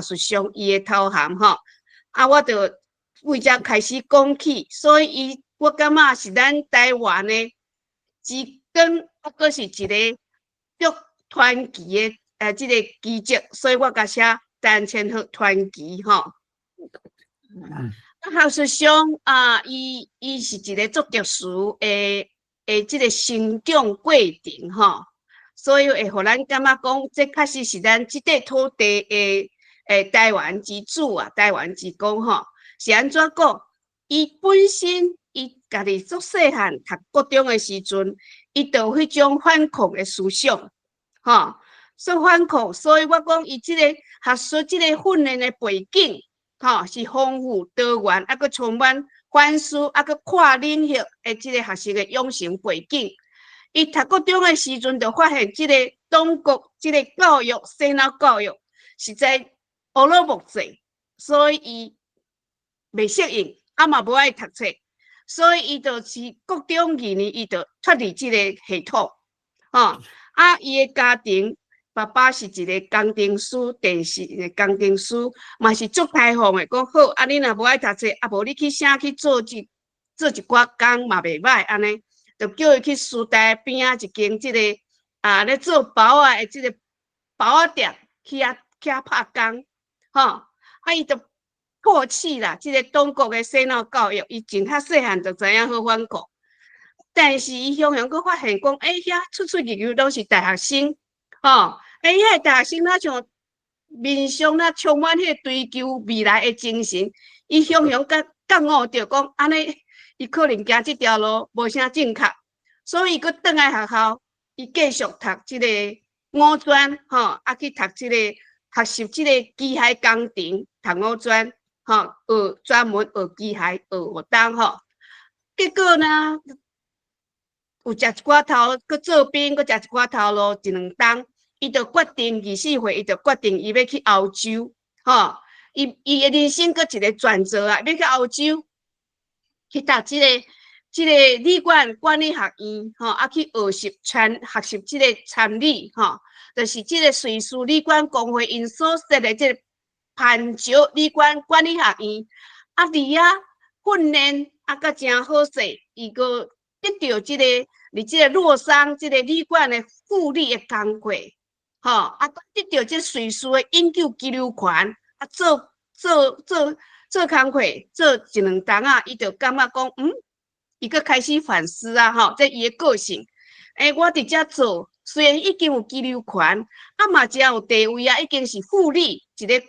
是上伊的头衔吼，我就为遮开始讲起，所以我感觉是咱台湾的之光，阁是一个足传奇的即个奇迹，所以我甲写陈千鹤传奇吼。事实上伊是一个足特殊的即个成长过程吼，所以会互咱感觉讲，这确实是咱即块土地的台湾之主啊，台湾之光吼。是安怎讲？伊本身伊家己足细汉读国中的时阵，伊就有迄种反抗的思想，吼，说反抗。所以我讲伊即个学术即个训练的背景，吼，是丰富多元，阁充满反思，阁跨领域的即个学习的养成背景。伊读国中的时阵，就发现即个中国即个教育洗脑教育实在乌鲁木齐，所以伊袂适应，嘛无爱读册，所以伊就是国中2年，伊就脱离即个系统，吼。伊的家庭，爸爸是一个工程师，电视的工程师，嘛是足开放的，讲好，你若无爱读册，无你去啥去做一寡工嘛袂歹，安尼，就叫伊去师大边一间即个咧做包的即个包店去拍工，吼。伊就唾弃啦，即个中国的洗脑教育，伊真较细汉就知影好反抗。但是伊常常佫发现讲，遐出入入拢是大学生，吼，遐大学生哪像面上哪充满迄追求未来的精神，伊常常感悟着讲，安尼伊可能行即条路无啥正确，所以伊佫转来学校，伊继续读即个五专，吼，去读即个学习即个机械工程，读五专。吼，专门学机械，学活动吼。结果呢，有食一寡头，佮做兵，佮食一寡头路，1、2冬，伊就决定24岁，伊就决定伊要去欧洲，吼。伊的人生佮一个转折啊，要去欧洲去读即个旅馆管理学院，吼，去学习即个参理，吼，就是即个瑞士旅馆工会因所设的即个。攀石旅馆管理学院，伫遐训练阁真好势，伊个得到即个伫即个洛桑即个旅馆的副理的工课，吼，得到即瑞士的研究居留权，做工课，做1、2冬啊，伊就感觉讲，伊个开始反思啊，吼，这伊的个性，我伫遮做，虽然已经有居留权，嘛真有地位啊，已经是副理一个。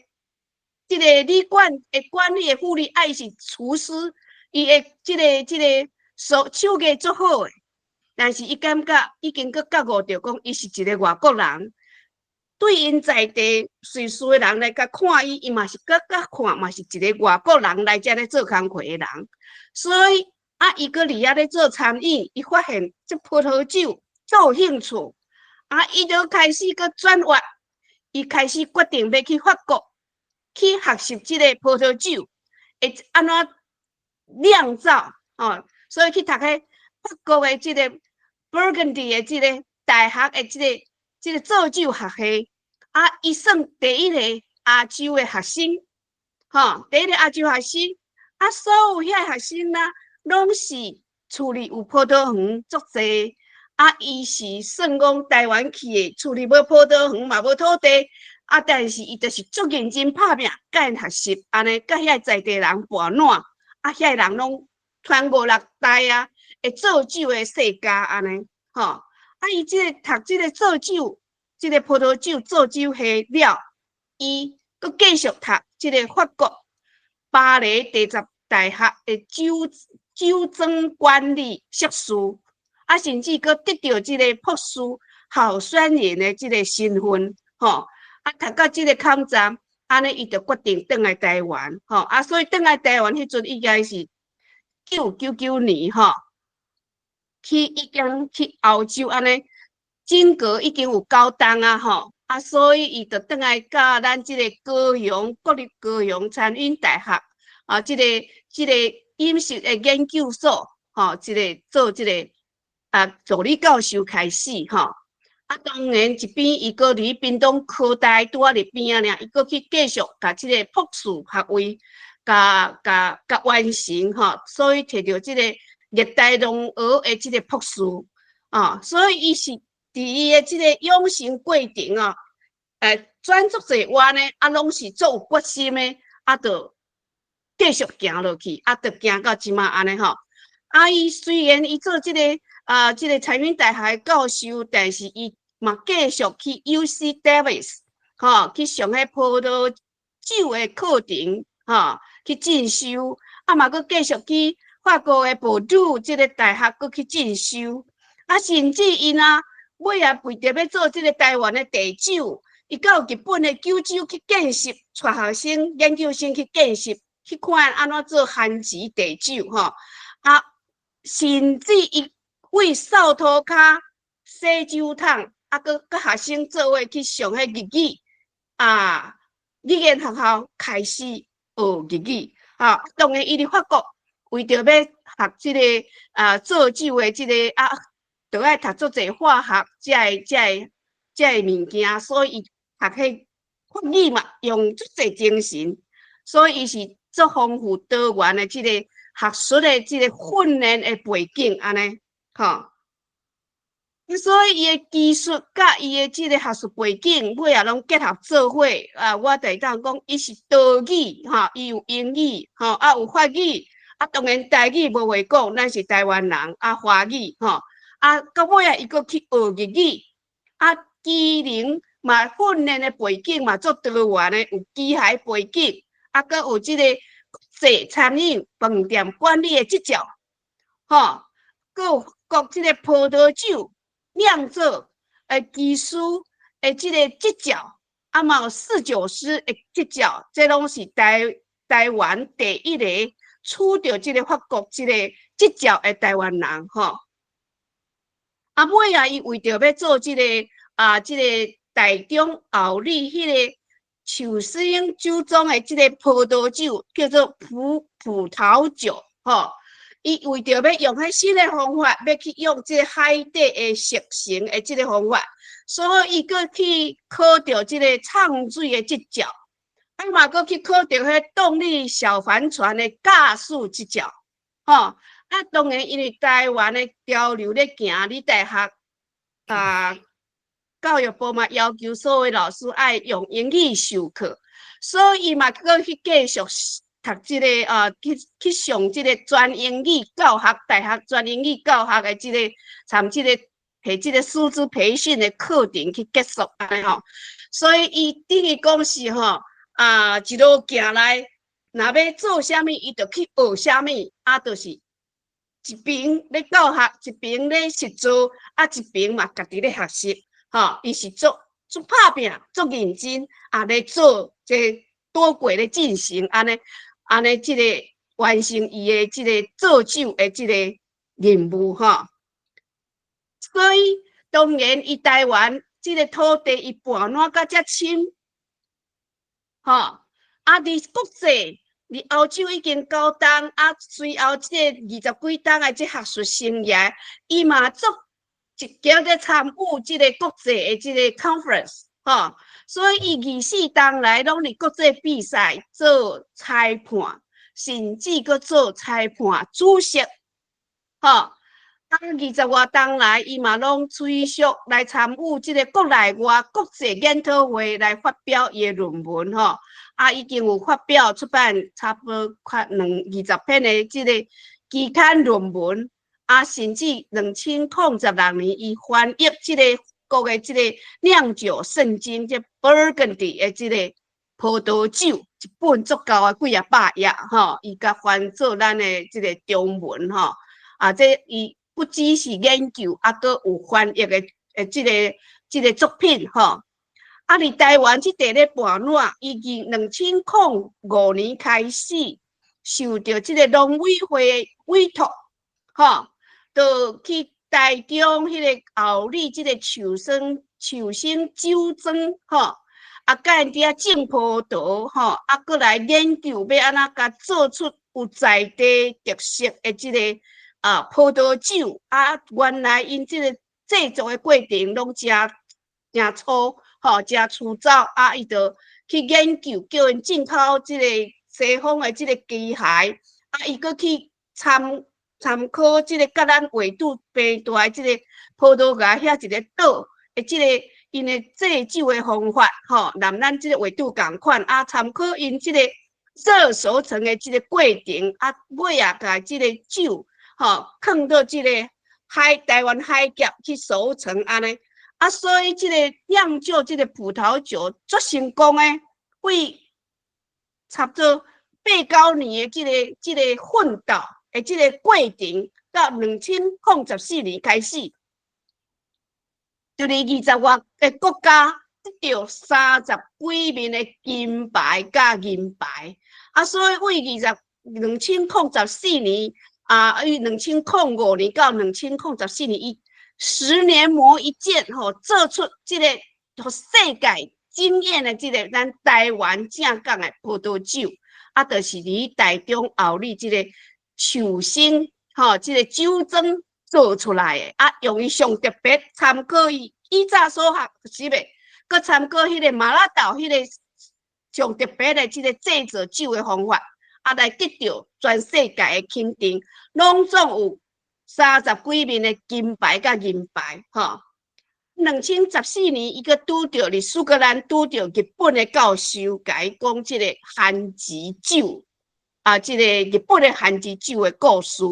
即个旅馆的管理的副理，爱是厨师，伊的即个手艺足好诶。但是伊感觉已经佮觉悟着讲，伊是一个外国人，对因在地瑞士的人来甲看伊，伊嘛是甲看，嘛是一个外国人来遮咧做工课的人。所以伊佮伫遐咧做餐饮，伊发现这葡萄酒足有兴趣，伊就开始佮转换，伊开始决定要去法国。去学习即个葡萄酒会安怎酿造，所以去读迄法国的即个 Burgundy 的即个大学的即个造酒学系，伊算第一个亚洲的学生，第一个亚洲学生，所有遐学生啦，拢是厝里有葡萄园足济，伊是算讲台湾去的，厝里无葡萄园嘛无土地。但是伊就是足认真拍拼，甲因学习，安尼甲遐在地人伴暖，遐人拢传5、6代啊，会造酒的世家安尼，吼。伊即个读即个造酒，即个葡萄酒造酒系了，伊佮继续读即个法国巴黎第10大学的酒庄管理硕士，甚至佮得到即个博士候选人的即个身份，吼。读到即个抗战，安尼伊就决定转来台湾，吼，所以转来台湾迄阵应该是1999年，吼，已经去欧洲安尼，整个已经有9冬啊，吼，所以伊就转来甲咱即个高雄国立高雄餐饮大学即个饮食的研究所，吼，做即个助理教授开始，吼。当然一边伊个伫屏东科大拄啊伫边啊尔，伊个去继续甲即个博士学位，甲完成吼，所以摕到即个热带农学的即个博士所以伊是伫伊的即个养成过程转足侪弯呢，拢是足有决心的，就继续行落去，就行到即马安尼吼。伊虽然伊做即个即个财运大学教授，但是伊嘛继续去 UC Davis 去上迄葡萄酒的课程去进修，嘛佫继续去法国的波杜即个大学佫去进修，甚至伊尾为着要做即个台湾的地酒，伊到日本的九州去见习，带学生、研究生去见习，去看安怎做番薯地酒甚至伊为扫涂骹洗酒桶，佫甲学生做伙去上迄日语语言学校开始学日语当然伊伫法国为着要学即个做酒的即个就爱读足侪化学才会物件，所以伊学迄法语嘛用足侪精神，所以伊是足丰富多元的即个学术的即个训练的背景安尼所以伊的技术甲伊的即个学术背景尾拢结合做伙我就会当讲伊是多语伊有英语有法语当然台语无话讲，咱是台湾人华语到尾伊佫去学日语技能嘛训练的背景嘛足多元的，有机械背景佫有即个国际餐饮饭店管理的执照佫有国即个葡萄酒酿造技术的即个执照嘛有侍酒师的执照，这拢是台湾第一个取得即个法国即个执照的台湾人尾伊为着要做即个即个台中后里迄个寿星酒庄的即个葡萄酒叫做葡萄酒伊为着要用迄新的方法，要去用即个海底的熟成的即个方法，所以伊佫去考到即个畅水的执照，嘛佫去考到迄动力小帆船的驾驶执照当然因为台湾的潮流咧行，你大学教育部嘛要求所有老师爱用英语授课，所以伊嘛佫去继续读即个去上即个专英语教学大学专英语教学的即个参即个摕即个师资培训的课程去结束安尼所以伊等于讲是一路行来，若要做啥物，伊就去学啥物就是一边咧教学，一边咧实做一边嘛家己咧学习伊是足拍拼、足认真咧做这多轨咧进行安尼即个完成伊的即个做酒的即个任务所以当然伊台湾即个土地伊盘烂甲遮深伫国际伫欧洲已经9档随后即个20几档的即学术生涯，伊嘛足积极咧参与即个国际的即个 conference 所以伊24档来拢伫国际比赛做裁判，甚至佫做裁判主席20外档来，伊嘛拢随续来参与即个国内外国际研讨会来发表伊的论文已经有发表出版差不多快20篇的即个期刊论文甚至2006年伊翻译即个国的即个酿酒圣经，即 Burgundy 的即个葡萄酒，一本足够几百页伊甲翻做咱的即个中文这伊不只是研究，佫有翻译的即个作品伫台湾即地咧盘烂，伊2005年开始受到即个农委会委托就去台中迄个后里即个寿星酒庄甲因遐种葡萄佫来研究要安怎甲做出有在地特色的即个葡萄酒原来因即个制作的过程拢真粗，吼，真粗糙啊！伊就去研究，叫因进口即个西方的即个机械，啊，伊搁去参考即个甲咱纬度平大即个葡萄牙遐一个岛的即个因的制酒的方法，吼，南咱即个纬度共款啊，参考因即个热熟成的即个过程啊，尾啊，甲即个酒，吼，放到即个台湾海峡去熟成安尼。啊，所以即个酿酒，即个葡萄酒足成功诶，为差不多8、9年诶，即个奋斗诶，即个过程到2014年开始，就是20外个国家得到30几面诶金牌甲银牌，啊，所以为2014年啊，2005年到2014年10年磨一剑，吼，做出即个互世界惊艳的即个咱台湾正港的葡萄酒，啊，就是伫台中后里即个树生，吼，即个酒庄做出来的，啊，用伊上特别参考以早所学习的，佮参考迄个麻辣岛迄个上特别的即个制作酒的方法，啊，来得到全世界的肯定，拢总有30几面的金牌甲银牌，吼。2014年，伊个拄着伫苏格兰拄着日本的教授，甲伊讲即个番薯酒啊，即个日本的番薯酒的故事，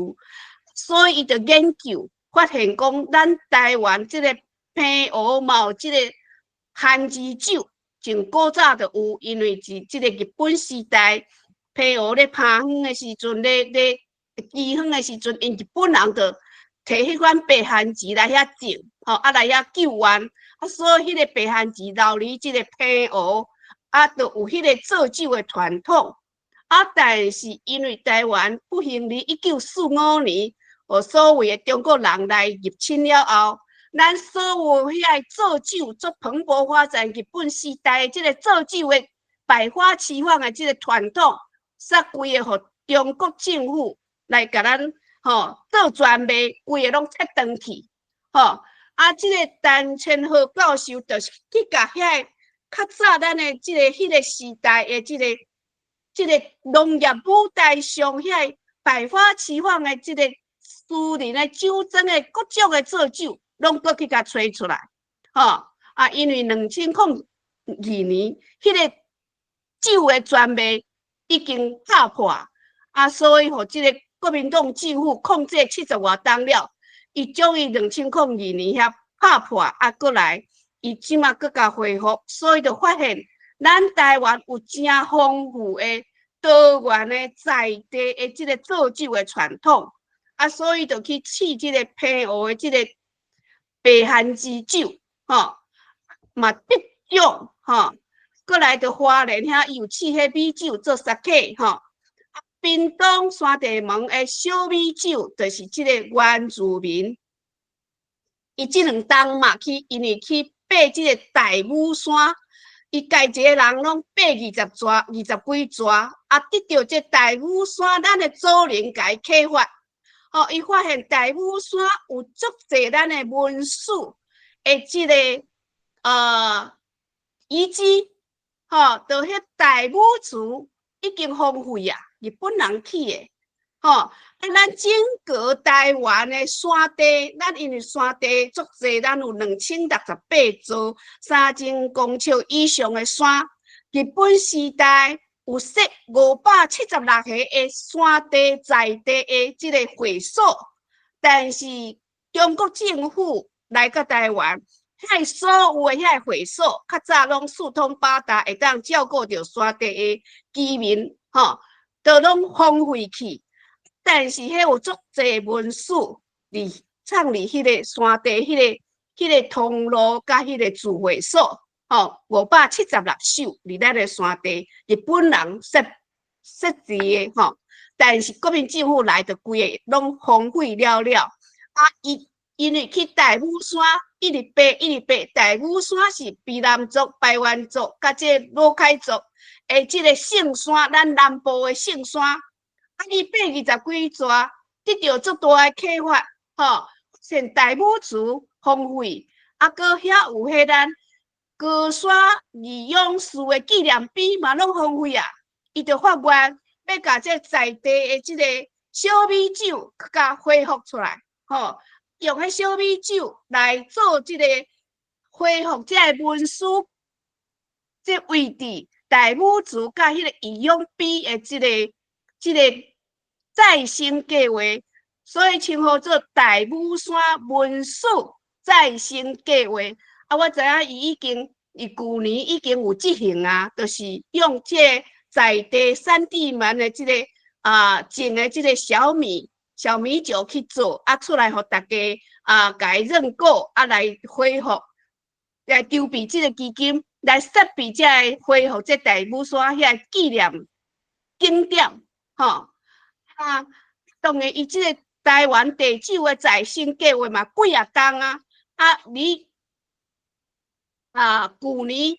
所以伊就研究发现讲，咱台湾即个平湖嘛有即个番薯酒，从古早就有，因为是即个日本时代平湖咧爬远的时阵，咧饥荒的时阵，因日本人就摕迄款白番薯来遐种，吼，啊来遐救援，啊，所以迄个白番薯留伫即个平湖，啊，就有迄个做酒的传统。啊，但是因为台湾不幸伫1945年，所谓的中国人来入侵了后，咱所有遐做酒做蓬勃发展日本时代即个做酒的百花齐放的即个传统，煞规个互中国政府来甲咱吼做专卖，规个拢拆断去，吼啊！即个陈千和教授就是去甲遐较早咱的即个迄个时代的即个农业舞台上遐百花齐放的即个私人的酒庄的各种的做酒，拢搁去甲找出来，吼啊！因为2002年迄个酒的专卖已经打破，啊，所以互即个国民党政府控制70外冬了，伊将伊2002年遐打破，啊，过来，伊即马搁甲恢复，所以就发现咱台湾有真丰富的多元的在地的即个做酒的传统，啊，所以就去试即个平湖的即个白番薯酒，吼，嘛得奖，吼，过来就花莲遐有试迄米酒做sake，吼。屏东山地门的小米酒，就是即个原住民，伊即2冬嘛因为去爬即个大武山，伊家一个人拢爬20几座，啊，得到这大武山，咱的祖灵甲伊启发，哦，伊发现大武山有足侪咱的文史的即个遗址，吼，就迄大武祠已经荒废啊。日本人去的，吼，啊，咱整个台湾的山地，咱因为山地足济，咱有2068座3000公尺以上的山。日本时代有设576个的山地在地的即个会所，但是中国政府来到台湾，遐所有的遐会所，较早拢四通八达，会当照顾着山地的居民，吼。都拢荒废去，但是迄有足侪文史伫藏伫迄个山地、迄个通路甲迄个聚会所，吼576首伫咱个山地，日本人设置的吼，但是国民政府来就规个拢荒废了了。啊，因为去大武山一直爬，大武山是卑南族、排湾族甲这罗凯族。即个圣山，咱南部的圣山，啊，伊爬20几座，得到足大的启发，吼，现大武祠荒废，啊，搁遐有迄咱高山义勇士的纪念碑嘛拢荒废啊，伊就发愿要甲这在地的这个小米酒甲恢复出来，吼，用迄小米酒来做这个恢复这个文书这位置，大武祠甲迄个义勇碑的这个再生计划，所以称呼做大武山文书再生计划。啊，我知影伊旧年已经有执行啊，就是用这在地产地们的这个种的这个小米酒去做，啊出来互大家甲伊认购，啊来恢复，来筹备这个基金，来设备才会恢复这大武山遐纪念景点，吼。当然伊这个台湾地酒的再生计划嘛，几啊工啊，你旧年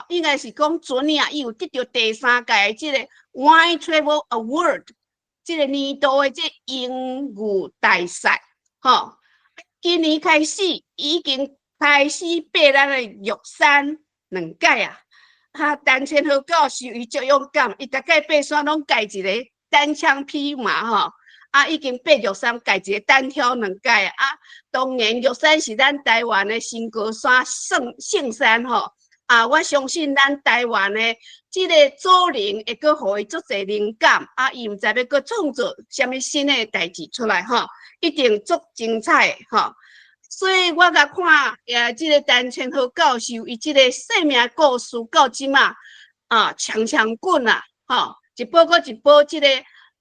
应该是讲前年伊有得到第3届这个 Wine Travel Award， 这个年度的这英语大赛，今年开始已经开始爬咱的玉山2届啊！陈千和教授伊足勇敢，伊逐届爬山拢介一个单枪匹马已经爬玉山介一个单挑2届啊！当然玉山是咱台湾的新高山圣山我相信咱台湾的这个祖灵会阁互伊足侪灵感伊毋知要阁创作什么新的代志出来一定足精彩所以我甲看这个陈千和教授伊这个生命故事到即马强滚一波过一波，这个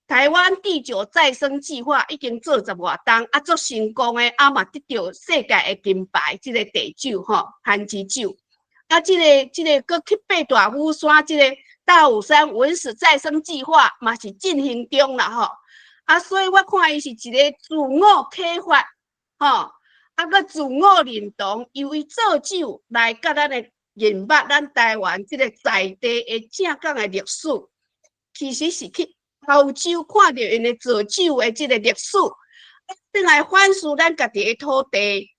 台湾第9再生计划已经做10外冬足成功的嘛得到世界的金牌，这个地酒番薯酒。这个搁去爬大武山，这个大武山文史再生计划嘛是进行中啦所以我看伊是一个自我启发搁自我认同，由伊做酒来甲咱的认捌咱台湾这个在地的正港的历史，其实是去欧洲看到因的做酒的这个历史，转来反思咱家己的土地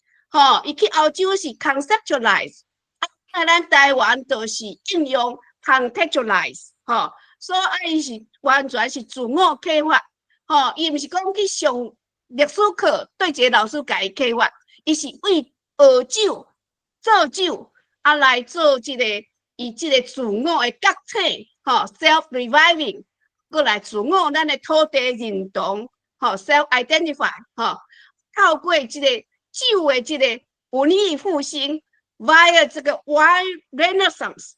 伊去欧洲是 conceptualize。咱台湾就是应用 contextualize 所以伊是完全是自我启发伊毋是讲去上历史课对一个老师甲伊启发，伊是为学酒做酒来做这个伊这个自我的觉醒self reviving， 过来自我咱的土地认同self identify 透过这个酒的这个文艺复兴。via 这个 wine renaissance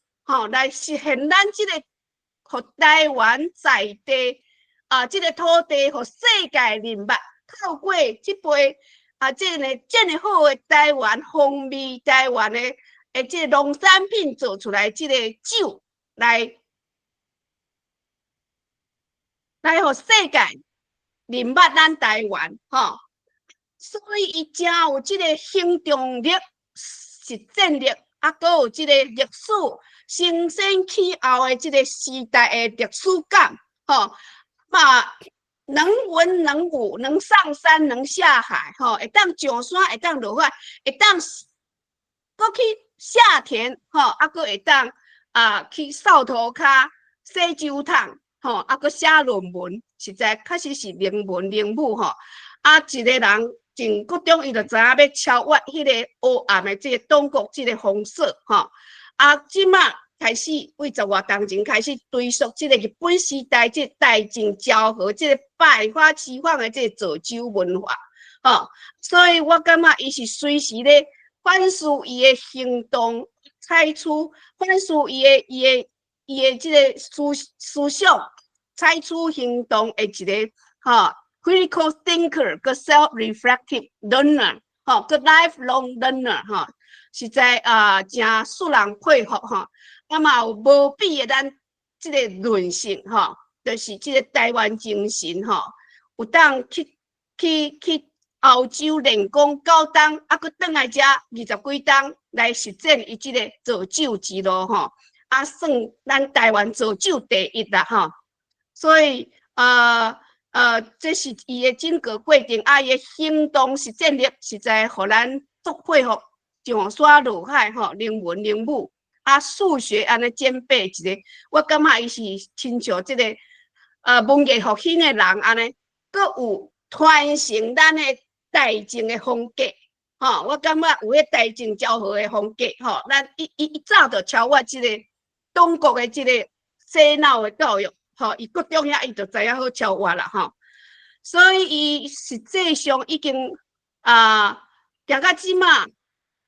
来实现咱这个和台湾在地这个土地和世界认捌，透过这杯这个好的台湾风味，台湾的这个农产品做出来这个酒来和世界认捌咱台湾所以伊真有这个行动力。实践力阁有这个历史承先启后的这个时代的历史感能文能武，能上山能下海会当上山，会当落海，会当搁去下田阁会当去扫涂骹洗酒桶阁写论文，实在确实是能文能武一个人。进国中，伊就知影要超越迄个黑暗的这个中国这个封锁即马开始为10外冬前开始追溯这个日本时代这大正昭和这个百花齐放的这个造酒文化所以我感觉伊是随时咧反思伊的行动，采取反思伊的这个思想，采取行动的一个critical thinker 个 self-reflective learner 个 lifelong learner 实在真使人佩服嘛有无比的咱这个韧性就是这个台湾精神有当去欧洲练功9冬阁转来这20几冬来实践伊这个造酒之路算咱台湾造酒第一啦所以这是伊的整个过程伊的行动实践力实在互咱足佩服上山下海吼，能文能武，啊，数学安尼兼备一个，我感觉伊是亲像即个文艺复兴的人安尼，佮有传承咱的大正的风格。吼，我感觉有迄大正昭和的风格，吼，咱伊早就超越即个中国的即个洗脑的教育，吼，伊国中遐伊就知影好超越啦，吼。所以伊实际上已经行到即马，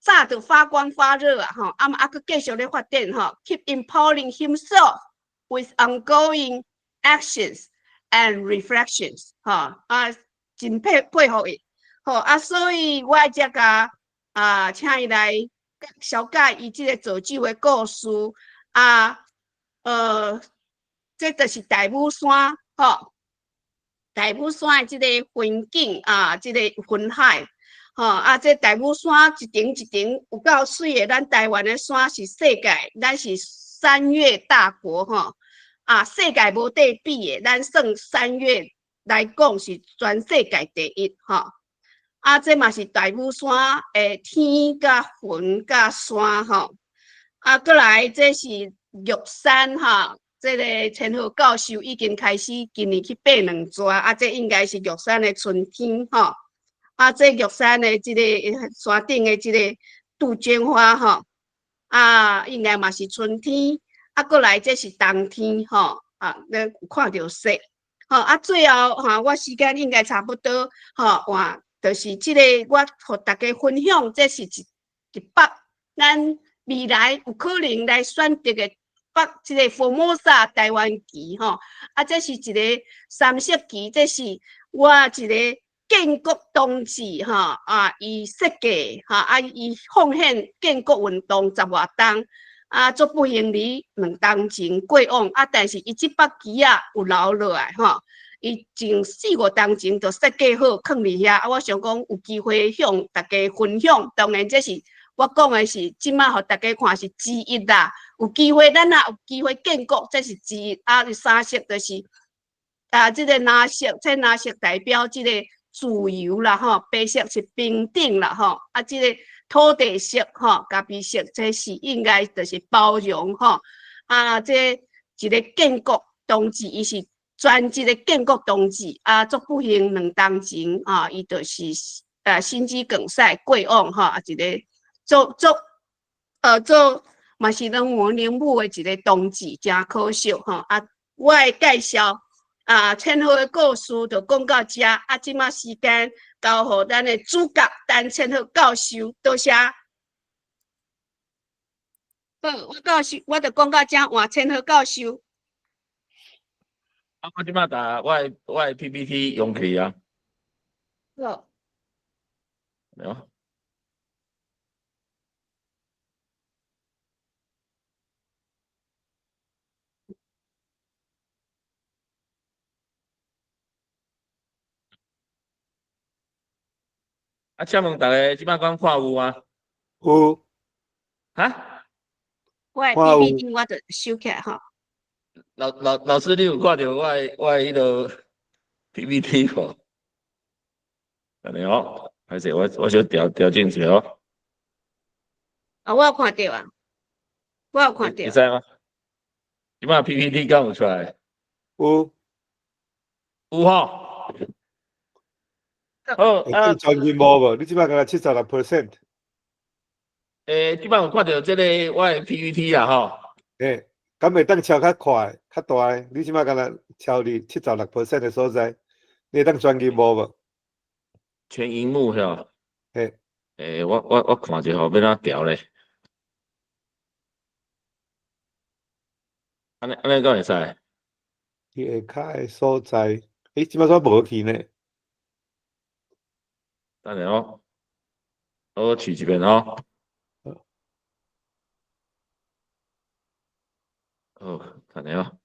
早就发光发热啊，吼，啊嘛佫继续咧发展吼 ，keep empowering himself with ongoing actions and reflections，吼真佩服伊，吼所以我才甲请伊来小解伊即个造就的故事这就是大武山，吼。大武山的即个风景即个云海，这大武山一层一层有够水的。咱台湾的山是世界，咱是山岳大国，世界无得比的，咱算山岳来讲是全世界第一，这嘛是大武山的天甲云甲山，过来这是玉山，这个千和教授已经开始今年去爬两座，这应该是玉山的春天，这玉山的这个山顶的这个杜鹃花，应该嘛是春天，过来这是冬天，咱有看到雪，最后我时间应该差不多，就是这个我和大家分享，这是一北咱未来有可能来选择的。北即个福摩萨台湾旗这是一个三色旗，这是我一个建国同志伊设计伊奉献建国运动10外冬足不幸哩2冬前过往但是伊即北旗有留落来伊前4、5冬前就设计好放伫遐我想讲有机会向大家分享，当然这是我讲的是即马互大家看是之一啦。有机会，咱若有机会建国，这是之一三色就是这个蓝色，这蓝色代表这个自由啦，白色是平等啦，这个土地色，咖啡色，这是应该就是包容，这一个建国同志，伊是全一个建国同志足不幸2冬前伊就是心肌梗塞过往一个做嘛是能文能武的一个同志，真可惜我的介绍千和的故事就讲到这即马时间交互咱的主角陈千和教授，多谢。好，我就讲到这，换千和教授。我即马打我的 PPT 用起啊。好。有。请问大家即摆讲看有吗？有。我的 PPT 我就收起来老师，你有看到我迄个 PPT 无？安尼还是我小调整一下我有看到我有看到。会使吗？即摆 PPT 敢有出来？有好。会当全面无？你即摆敢若76%。即摆有看到即个我的 PPT 敢会当超较快、较大？你即摆敢若超伫76%的所在，你会当全面无？全荧幕是吧？嘿。我看一下要怎调咧？安尼敢会使？下骹的所在，即摆煞无去呢。等下我取一遍好，等下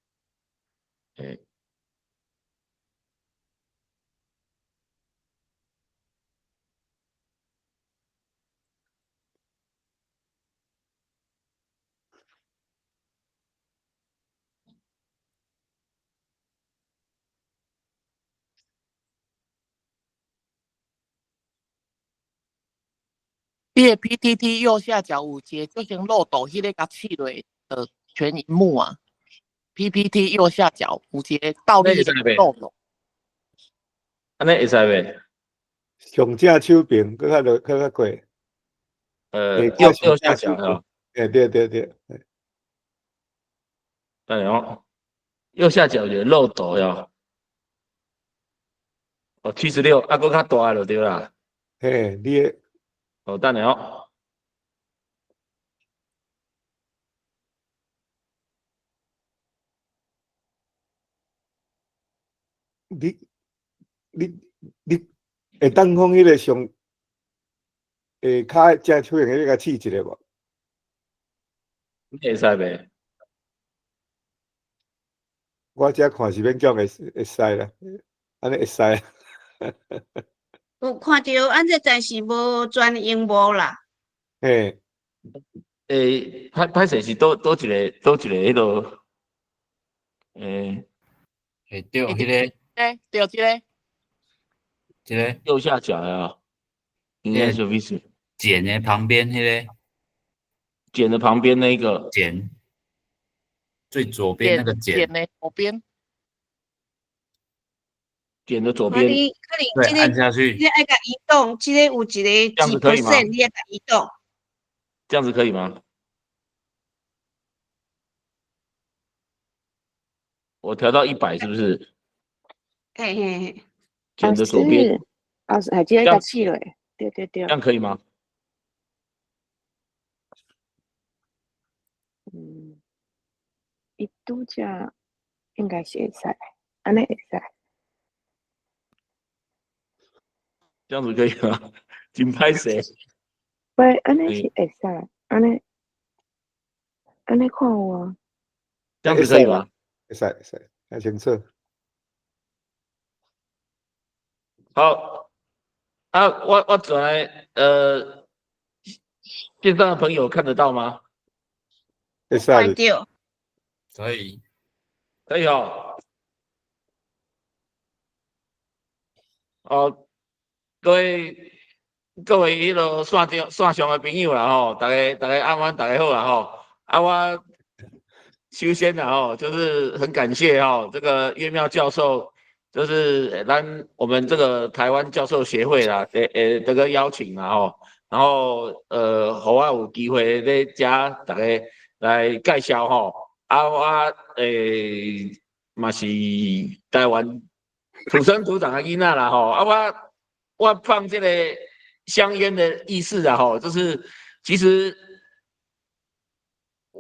你的 PTT 右下角有一个就像漏斗迄个甲刺落的全荧幕啊。PPT 右下角有一个倒立的漏斗，安尼会使袂？上正手柄，搁较过。右下角哦。对。等下哦，右下角有漏斗哟。哦，76，啊，搁较大就对啦。嘿，你的哦，等下哦。你会当放迄个上骹正手柄迄个甲试一下无？你会使袂？我遮看是免讲会使啦，安尼会使。有看到，咱这暂时无全荧幕啦。嘿，歹势是倒一个迄落，对，迄个，对，这个右下角呀，应该是 V 剪的旁边迄个，剪的旁边那个剪，最左边那个剪的左边，剪的左边，可能对，这个按下去，这个爱甲移动，这个有一个几这样子可以吗%，你爱甲移动。这样子可以吗？我调到100是不是？嘿嘿嘿，剪的左边，还记得甲试落，对，这样可以吗？伊拄则应该是会使，安尼会使。这样子可以吗？真歹势。喂，安尼是会使，安尼看有啊。这样子可以吗？会使，看清楚。好，啊，我转来，线上的朋友看得到吗？会使看到。可以，可以哦。哦，各位迄落线上的朋友啦吼，大家暗晚大家好啦吼。啊，我首先啦吼，就是很感谢吼这个岳妙教授，就是我们这个台湾教授协会啦，这个邀请啦吼，然后互我有机会咧遮大家来介绍吼，啊我嘛是台湾土生土长的囡仔啦吼，啊我放这个香烟的意思啊吼，就是其实。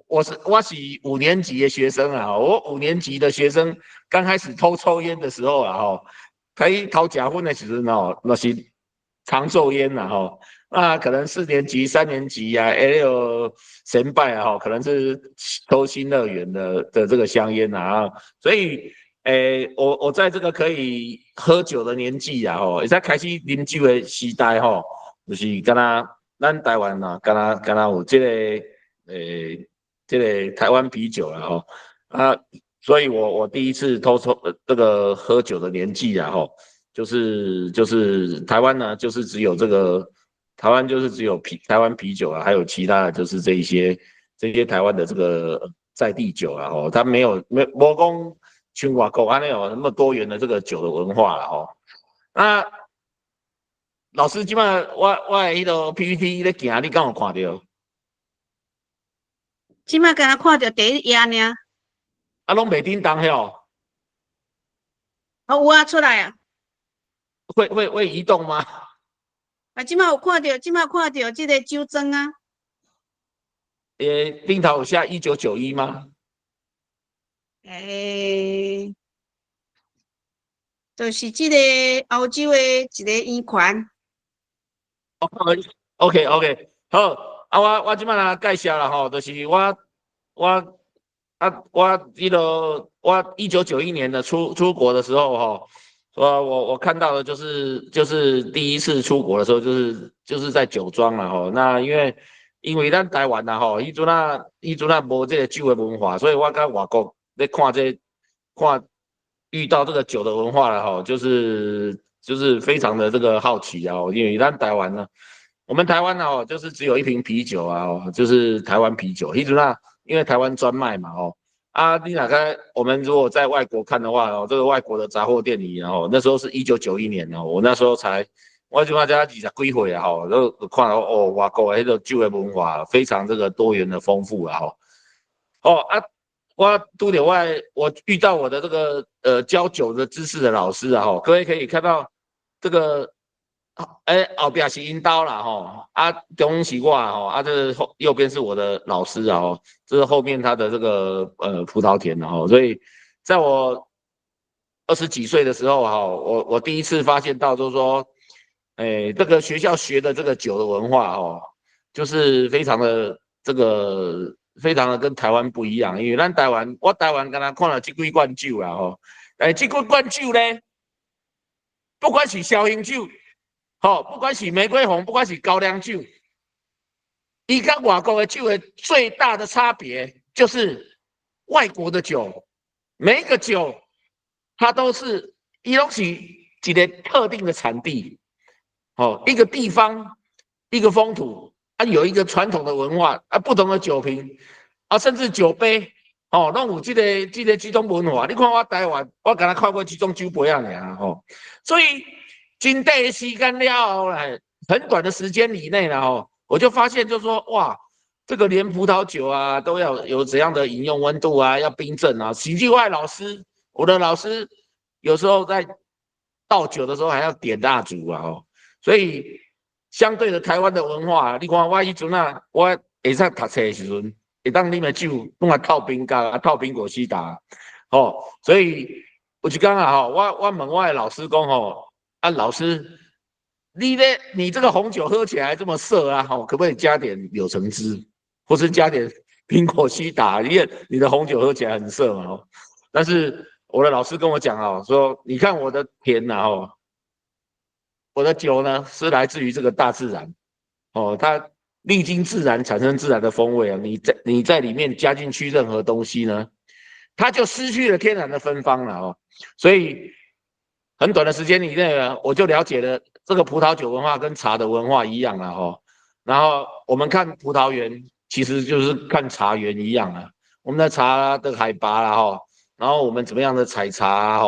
我是5年级的学生啊，我5年级的学生刚开始偷抽烟的时候啊，吼，偷假烟的时候哦，那是长寿烟呐，吼，那可能4年级、3年级啊，还有前辈啊，吼，可能是偷新乐园的这个香烟啊，所以，我在这个可以喝酒的年纪啊，吼，也在开始啉酒的时代，吼，就是敢若咱台湾啊，敢若有这个，这个台湾啤酒了哈啊，所以我第一次偷抽这个喝酒的年纪啊哈，就是台湾呢，就是只有这个台湾就是只有台湾啤酒啊，还有其他的就是这些台湾的这个在地酒啊哈，它没讲像外国安尼有那么多元的这个酒的文化了哈。那老师今晚我的迄个 PPT 咧行，你敢有看到？即摆敢若看到第一页尔。啊，拢袂叮当吼。有啊，出来啊。会移动吗？啊，即摆有看到，即摆看到即个酒庄啊。顶头有写1991吗？就是即个欧洲的一个圆环。OK，好，啊，我即摆来介绍啦吼，就是我迄个我1991年的出国的时候吼，我看到的就是第一次出国的时候，就是在酒庄啦吼。那因为咱台湾啦吼，迄阵啊无这个酒的文化，所以我甲外国咧看遇到这个酒的文化了吼，就是非常的这个好奇啊，因为咱台湾呢，我们台湾哦，就是只有一瓶啤酒啊，就是台湾啤酒。因为台湾专卖嘛，你哪看我们如果在外国看的话，这个外国的杂货店里，那时候是1991年我那时候我就才20几岁啊，就看到外国的那个酒的文化非常这个多元的丰富啊，我拄着我遇到我的这个教酒的知识的老师啊，各位可以看到这个。后边是引导啦中是我这右边是我的老师这是后面他的这个葡萄田所以在我20几岁的时候我第一次发现到就是说，这个学校学的这个酒的文化就是非常的跟台湾不一样，因为我台湾刚才看了这几罐酒这几罐酒呢，不管是绍兴酒。不管是玫瑰红，不管是高粱酒，它跟外国的酒的最大的差别就是外国的酒，每一个酒它都是一个特定的产地，一个地方一个风土有一个传统的文化不同的酒瓶甚至酒杯拢有这种文化。你看我台湾，我刚才看过这种酒杯所以。经过的时间了后很短的时间以内我就发现就是说哇，这个连葡萄酒都要有怎样的饮用温度要冰镇喜剧外我的老师有时候在倒酒的时候还要点蜡烛所以相对的台湾的文化，你看我以前我会上读册的时阵，会当啉的酒拢透冰咖透冰果西达所以有一天我问我的老师讲老师，你这个红酒喝起来这么涩可不可以加点柳橙汁，或是加点苹果西打？因为你的红酒喝起来很涩嘛但是我的老师跟我讲说你看我的田我的酒呢是来自于这个大自然它历经自然产生自然的风味你在里面加进去任何东西呢，它就失去了天然的芬芳了所以。很短的时间以内呢，我就了解了这个葡萄酒文化跟茶的文化一样了然后我们看葡萄园，其实就是看茶园一样我们的茶的海拔然后我们怎么样的采茶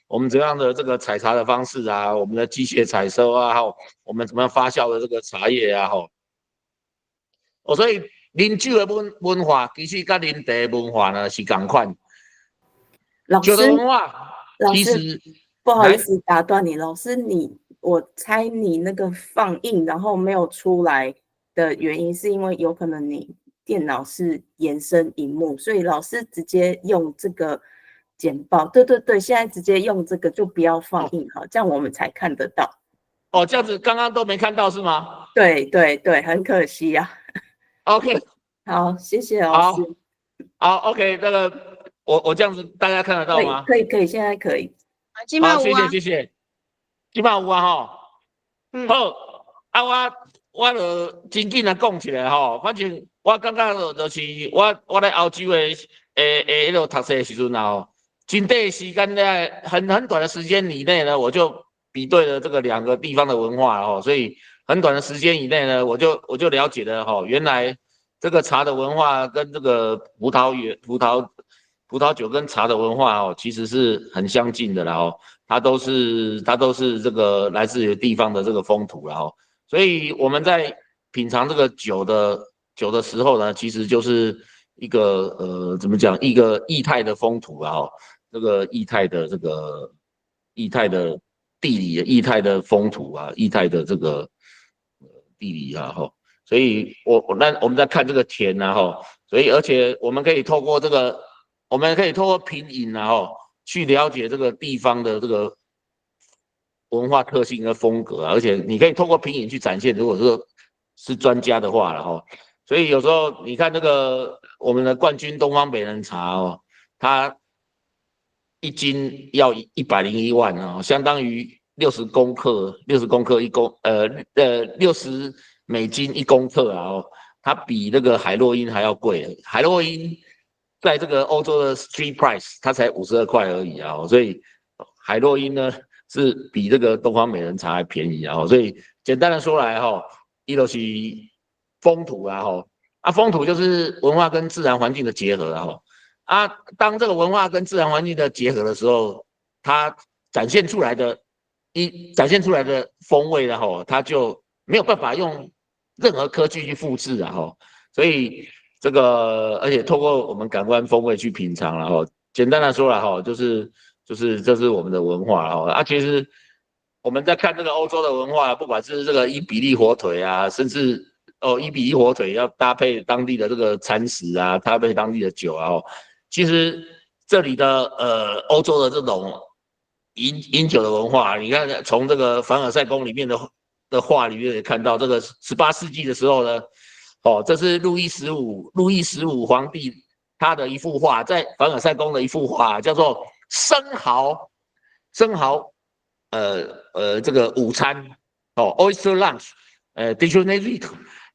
我们怎么样的这个采茶的方式我们的机械采收我们怎么样发酵的这个茶叶所以啉酒的文化其实跟啉茶的文化呢是同款。酒的文化其实。不好意思打断你，老师，我猜你那个放映然后没有出来的原因，是因为有可能你电脑是延伸荧幕，所以老师直接用这个简报。对，现在直接用这个就不要放映这样我们才看得到。这样子刚刚都没看到是吗？对，很可惜OK， 好，谢谢老师。好 ，OK， 那个我这样子大家看得到吗？可以，现在可以。好，谢谢。现在有好，我就真紧讲起来反正我感觉就是我在澳洲的迄个读册的时阵真短的时间呢，很短的时间以内呢，我就比对了这个2个地方的文化所以很短的时间以内呢，我就了解了原来这个茶的文化跟这个葡萄酒跟茶的文化其实是很相近的它都是这个来自于地方的这个风土所以我们在品尝这个酒的时候呢，其实就是一个怎么讲，一个液态的风土这个液态的地理、液态的风土液态的这个地理所以我们在看这个田所以而且我们可以透过品饮去了解这个地方的这个文化特性跟风格而且你可以透过品饮去展现，如果说是专家的话所以有时候你看那个我们的冠军东方美人茶它1斤要101万相当于60公克，60美金1公克它比那个海洛因还要贵。海洛因在这个欧洲的 street price 它才52块而已所以海洛因呢是比这个东方美人茶还便宜所以简单的说来伊就是风土啊吼，啊风土就是文化跟自然环境的结合啊吼，啊当这个文化跟自然环境的结合的时候，它展现出来的风味然后，它就没有办法用任何科技去复制啊吼，所以这个而且透过我们感官风味去品尝然后，简单的说了哈，就是这是我们的文化哈啊，其实我们在看这个欧洲的文化，不管是这个伊比利火腿啊，甚至伊比利火腿要搭配当地的这个餐食啊，搭配当地的酒啊，其实这里的欧洲的这种饮酒的文化，你看从这个凡尔赛宫里面的画里面也看到，这个18世纪的时候呢，这是路易十五皇帝他的一幅画，在凡尔赛宫的一幅画，叫做生蚝这个午餐oyster lunch déjeuner。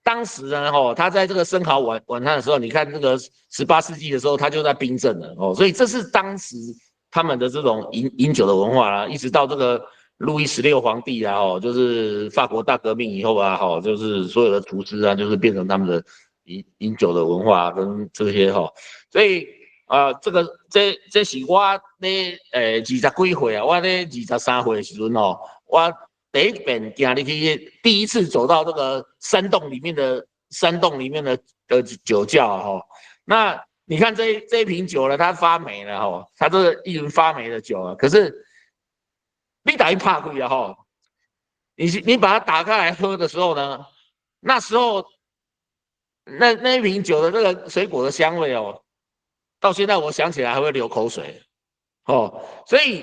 当时呢他在这个生蚝晚餐的时候，你看这个18世纪的时候，他就在冰镇了所以这是当时他们的这种饮酒的文化啦，一直到这个路易16皇帝啊就是法国大革命以后啊就是所有的厨师啊，就是变成他们的饮酒的文化跟这些所以这个这是我咧20几岁啊，我咧23岁的时阵我第一遍行入去，第一次走到这个山洞里面的酒窖那你看这一瓶酒呢，它发霉了它这是一瓶发霉的酒可是你打一怕开啊你把它打开来喝的时候呢，那时候那一瓶酒的这个水果的香味到现在我想起来还会流口水所以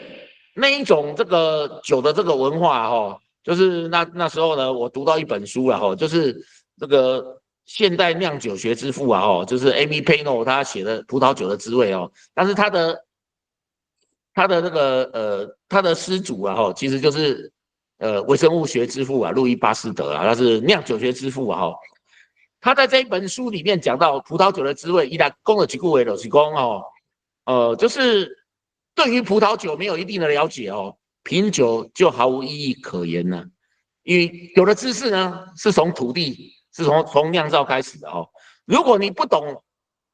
那一种这个酒的这个文化就是那时候呢，我读到一本书就是这个现代酿酒学之父就是 Amy Pano 他写的《葡萄酒的滋味》但是他的那个他的师祖其实就是微生物学之父路易巴斯德他是酿酒学之父他在这一本书里面讲到葡萄酒的滋味，他讲了几句话就是说就是对于葡萄酒没有一定的了解品酒就毫无意义可言了。因为有的知识呢是从土地是从酿造开始的如果你不懂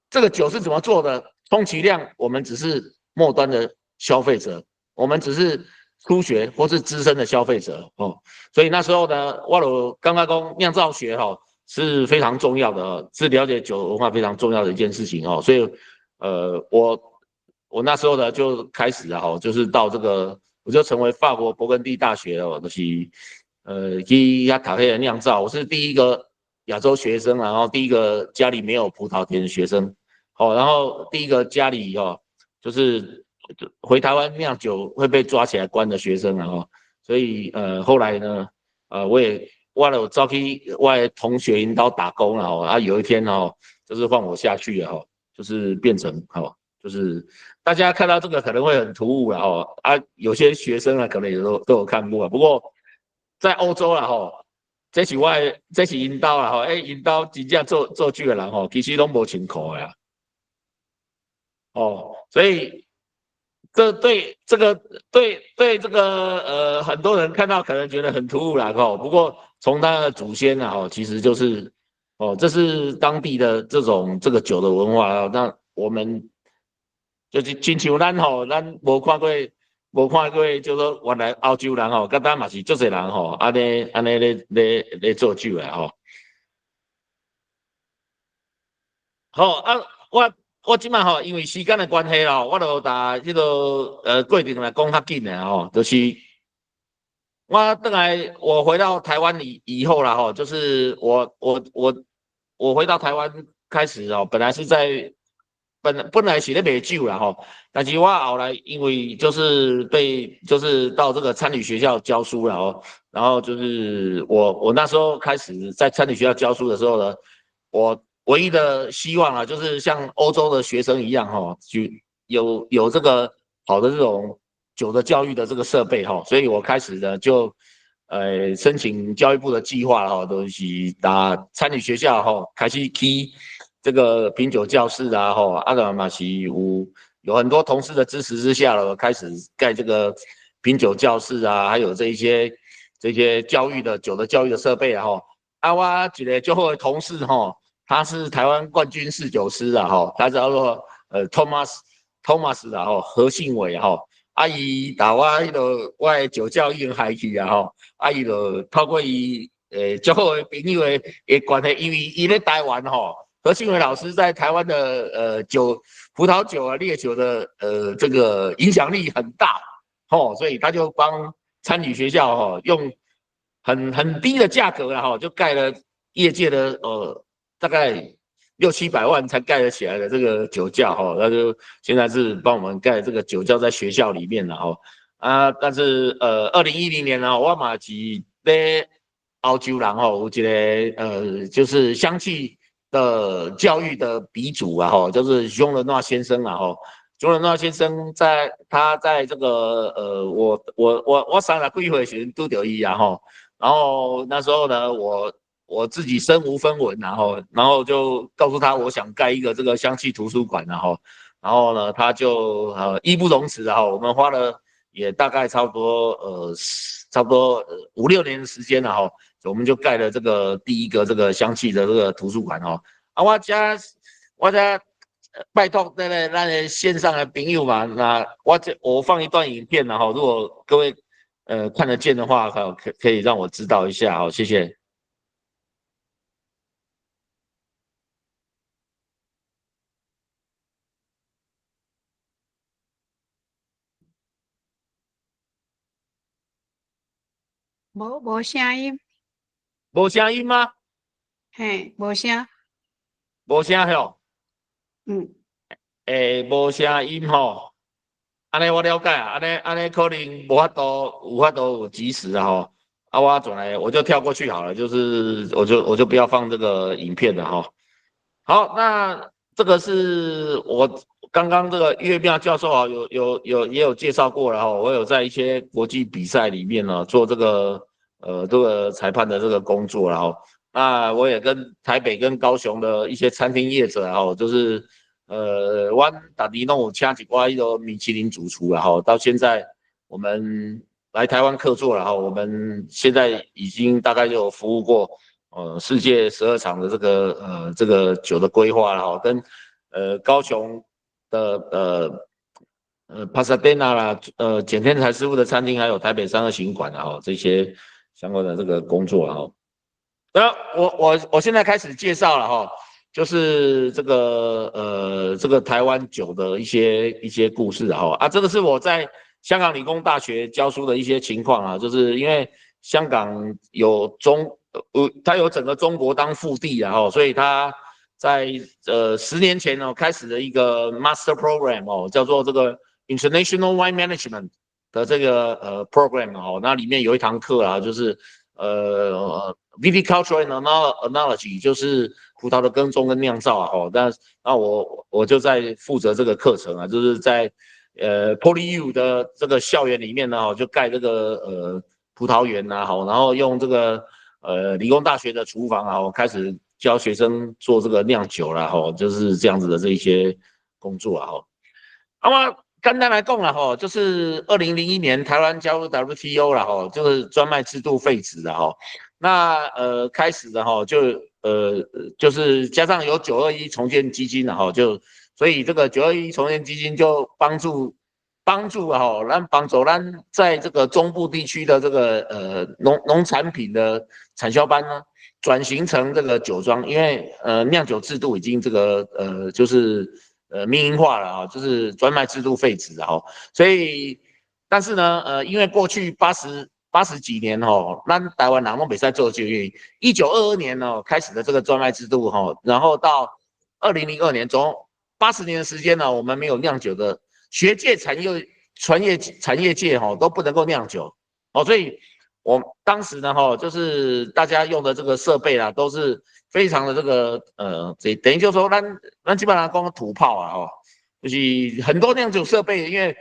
这个酒是怎么做的，充其量我们只是末端的消费者，我们只是初学或是资深的消费者所以那时候呢，我有刚刚讲酿造学是非常重要的是了解酒文化非常重要的一件事情所以我那时候呢就开始就是到这个我就成为法国勃艮第大学就是去他塔黑的酿造，我是第一个亚洲学生然后第一个家里没有葡萄田的学生然后第一个家里就是回台湾酿酒会被抓起来关的学生所以后来呢我有招去我的同学引导打工有一天就是换我下去了就是变成就是大家看到这个可能会很突兀有些学生可能也都有看过不过在欧洲这是引导引导真正做酒的人其实都没辛苦的所以这对这个很多人看到可能觉得很突兀啦不过从他的祖先其实就是这是当地的这个酒的文化那我们就是亲像咱无看过就是说原来欧洲人跟咱嘛是足侪人安尼咧做酒的好我即摆因为时间的关系啦，我就把这个过程来讲较紧的就是我回到台湾以后啦就是我回到台湾开始本来是在本来是咧卖酒啦但是我后来因为就是到这个餐旅学校教书了然后就是我那时候开始在餐旅学校教书的时候呢，我唯一的希望就是像欧洲的学生一样就有这个好的这种酒的教育的这个设备所以我开始呢就申请教育部的计划都是打餐旅学校开始去这个品酒教室嘛是有很多同事的支持之下了，开始盖这个品酒教室还有这些教育的酒的教育的设备啊，我一个最好的同事吼，他是台湾冠军侍酒师啊吼，他叫做Thomas 啦吼，何信伟吼，啊伊打我迄个我的酒窖已经害去啊吼，啊伊就透过伊最好的朋友的关系，因为伊咧台湾吼，何信伟老师在台湾的葡萄酒啊烈酒的这个影响力很大吼，所以他就帮餐旅学校吼用很低的价格啦吼，就盖了业界的大概600-700万才盖得起来的这个酒窖哈，那就现在是帮我们盖这个酒窖在学校里面了哈啊，但是2010年呢，我嘛是在澳洲人哈，有一个就是香气的教育的鼻祖啊哈，就是熊仁诺先生啊哈，熊仁诺先生他在这个我30几岁时拄到伊啊哈，然后那时候呢我自己身无分文，然后就告诉他我想盖一个这个香气图书馆，然后呢他就义不容辞，然后我们花了也大概差不多5-6年的时间，然后我们就盖了这个第一个这个香气的这个图书馆哦。啊，我家拜托咱的线上的朋友嘛，那我放一段影片，然后如果各位看得见的话，可以让我知道一下，好，谢谢。无声音，无声音吗？嘿，无声，无声吼，无声音吼，安尼我了解啊，安尼可能有法度有及时啊吼，啊我转来我就跳过去好了，就是我就不要放这个影片了哈。好，那这个是我刚刚这个岳妙教授啊，也有介绍过了哈，我有在一些国际比赛里面呢做这个裁判的这个工作然后。那我也跟台北跟高雄的一些餐厅业者哈，就是我打的弄有请一挂一个米其林主厨然后到现在我们来台湾客座了哈，我们现在已经大概有服务过世界12场的这个酒的规划了哈，跟高雄的Pasadena 啦简天才师傅的餐厅，还有台北32行馆啊这些相关的这个工作哈。那我现在开始介绍了哈，就是这个台湾酒的一些故事哈啊，这个是我在香港理工大学教书的一些情况啊，就是因为香港有它有整个中国当腹地然后，所以它在10年前呢开始了一个 master program 哦，叫做这个 International Wine Management 的这个program 哦，那里面有一堂课啊，就是Viticulture and Analogy 就是葡萄的耕种跟酿造啊，那我就在负责这个课程啊，就是在PolyU 的这个校园里面呢，就盖这个葡萄园啊，然后用这个理工大学的厨房啊，我开始教学生做这个酿酒啦，就是这样子的这一些工作啊，那么简单来讲啦，就是2001年台湾加入 WTO 啦，就是专卖制度废止了那开始的就是加上有921重建基金了所以这个921重建基金就帮助咱在这个中部地区的这个农产品的产销班呢转型成这个酒庄，因为酿酒制度已经这个就是民营化了就是专卖制度废止所以但是呢因为过去80几年咱台湾人都没在做酒业，1922年开始的这个专卖制度然后到2002年总80年的时间呢，我们没有酿酒的学界产业界都不能够酿酒所以我当时呢就是大家用的这个设备啦，都是非常的这个等于就是说咱基本上光土炮啊就是很多酿酒设备，因为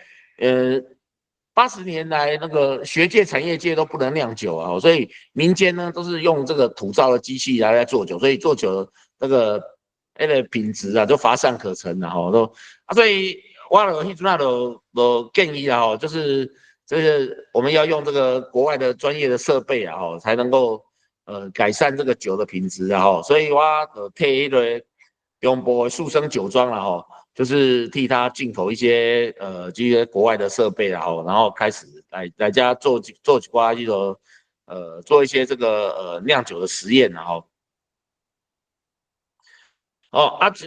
80年来那个学界产业界都不能酿酒啊，所以民间呢都是用这个土造的机器来做酒，所以做酒那个品质啊就乏善可陈了所以我就建议啊就是这个我们要用这个国外的专业的设备啊才能够改善这个酒的品质啊吼，所以我替迄个中部的速生酒庄啊吼，就是替他进口一些这些国外的设备啊吼，然后开始来家做一寡这种做一些这个酿酒的实验啊吼。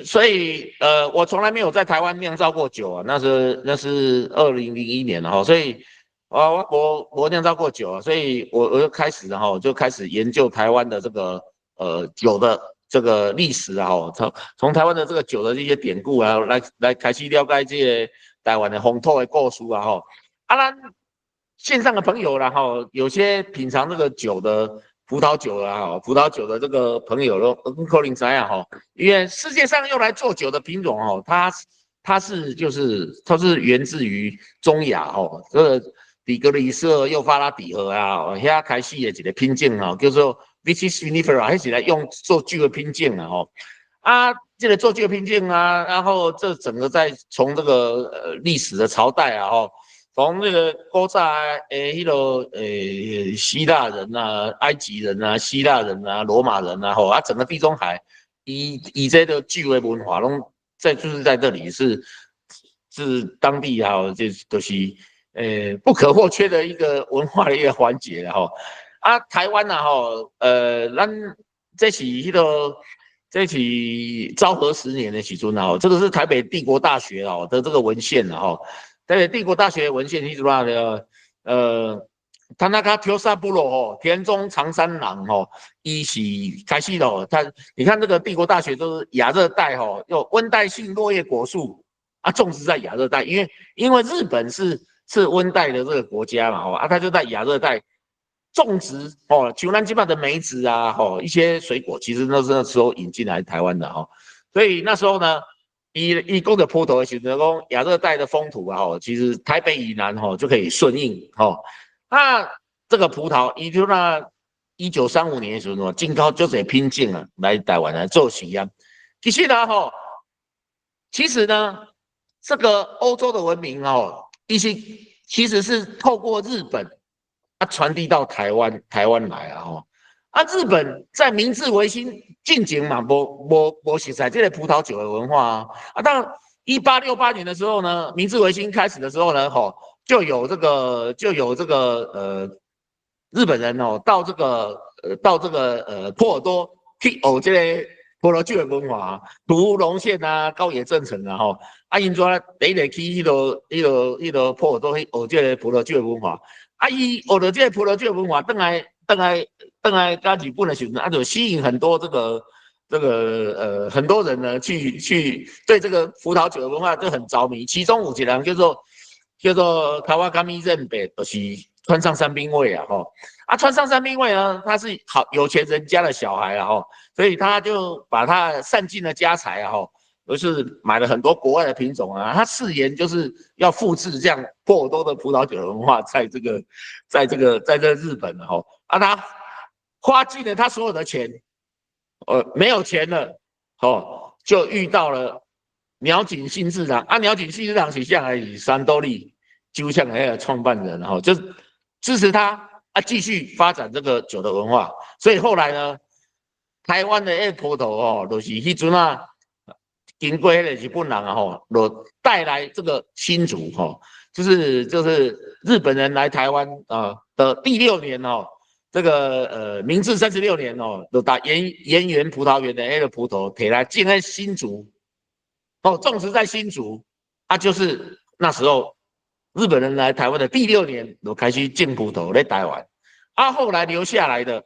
所以我从来没有在台湾酿造过酒啊，那是2001年哈，所以我酿造过酒啊，所以我就开始就开始研究台湾的这个酒的这个历史啊，从台湾的这个酒的这些典故啊，来开始了解这些台湾的风土的故事啊哈。咱线上的朋友啦哈，有些品尝这个酒的。葡萄酒啊，葡萄酒的这个朋友都可能知啊哈，因为世界上用来做酒的品种哦，它是源自于中亚哦，这个底格里斯幼发拉底河啊，遐开始的一个品种啊，叫做 Vitis vinifera， 还是来用做酒的品种啊吼。这个做酒的品种啊，然后这整个从这个历史的朝代啊吼。从那个古早迄个希腊人啊、埃及人啊、希腊人啊、罗马人啊，整个地中海以这个酒的文化，就是在这里是当地就是不可或缺的一个文化的一个环节台湾咱这是昭和10年的时阵这个是台北帝国大学的这个文献台北帝国大学文献，你知道的，田中挑沙部落田中长三郎伊是开始你看这个帝国大学都是亚热带有温带性落叶果树种植在亚热带，因为日本是温带的这个国家嘛它就在亚热带种植像咱基本的梅子啊一些水果，其实都是那时候引进来台湾的所以那时候呢。以讲的葡萄的时候，讲亚热带的风土其实台北以南就可以顺应那这个葡萄，伊就那1935年的时候，进口就是品种啊来台湾来做实验。其实呢，这个欧洲的文明其实是透过日本传递到台湾来日本在明治维新进前嘛，无实在这个葡萄酒的文化到1868年的时候呢，明治维新开始的时候呢，就有这个日本人到这个波尔多去学这个葡萄酒的文化，如龙县啊、高野正成啊因怎第一个去迄个波尔多去学这个葡萄酒的文化伊学了这个葡萄酒的文化，回来到日本的时候，就吸引很多很多人呢去对这个葡萄酒的文化就很着迷。其中有一人叫做卡瓦卡米任北，就是川上三兵卫川上三兵卫呢，他是有钱人家的小孩所以他就把他散尽了家财就是买了很多国外的品种他誓言就是要复制这样波尔多的葡萄酒的文化，在这日本他花尽了他所有的钱，没有钱了就遇到了鸟井信治郎鸟井信治郎是向来是三多利酒厂的创办人就支持他继续发展这个酒的文化，所以后来呢，台湾的葡萄就是迄阵经过那个日本人就带来这个新竹就是日本人来台湾的第6年这个明治36年就把盐源葡萄园的那个葡萄摕来进在新竹种植在新竹就是那时候日本人来台湾的第6年就开始进葡萄在台湾后来留下来的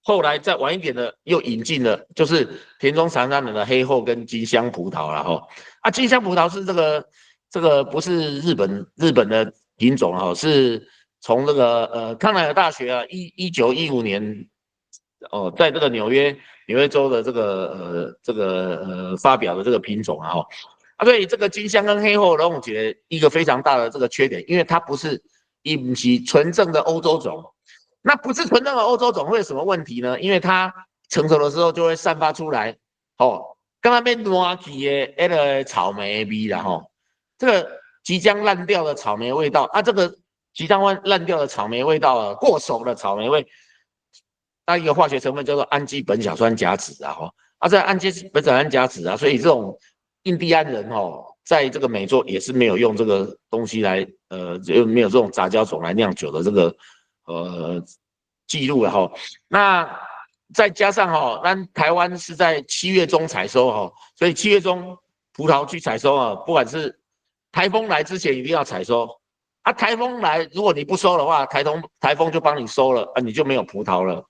后来再晚一点的又引进了，就是田中长三郎的黑后跟金香葡萄了金香葡萄是这个不是日本的品种是从这个康奈尔大学1915年在这个纽约州的这个发表的这个品种所以这个金香跟黑后呢，我觉得一个非常大的这个缺点，因为它不是纯正的欧洲种。那不是纯正的欧洲种会有什么问题呢？因为它成熟的时候就会散发出来刚刚变烂去的那个草莓味啦这个即将烂掉的草莓味道这个极端烂掉的草莓味道啊，过熟的草莓味。那一个化学成分叫做氨基苯甲酸甲酯啊，这氨基苯甲酸甲酯啊，所以这种印第安人在这个美洲也是没有用这个东西来就没有这种杂交种来酿酒的这个记录了那再加上那台湾是在7月中采收所以7月中葡萄去采收不管是台风来之前一定要采收台风来如果你不收的话，台风就帮你收了你就没有葡萄了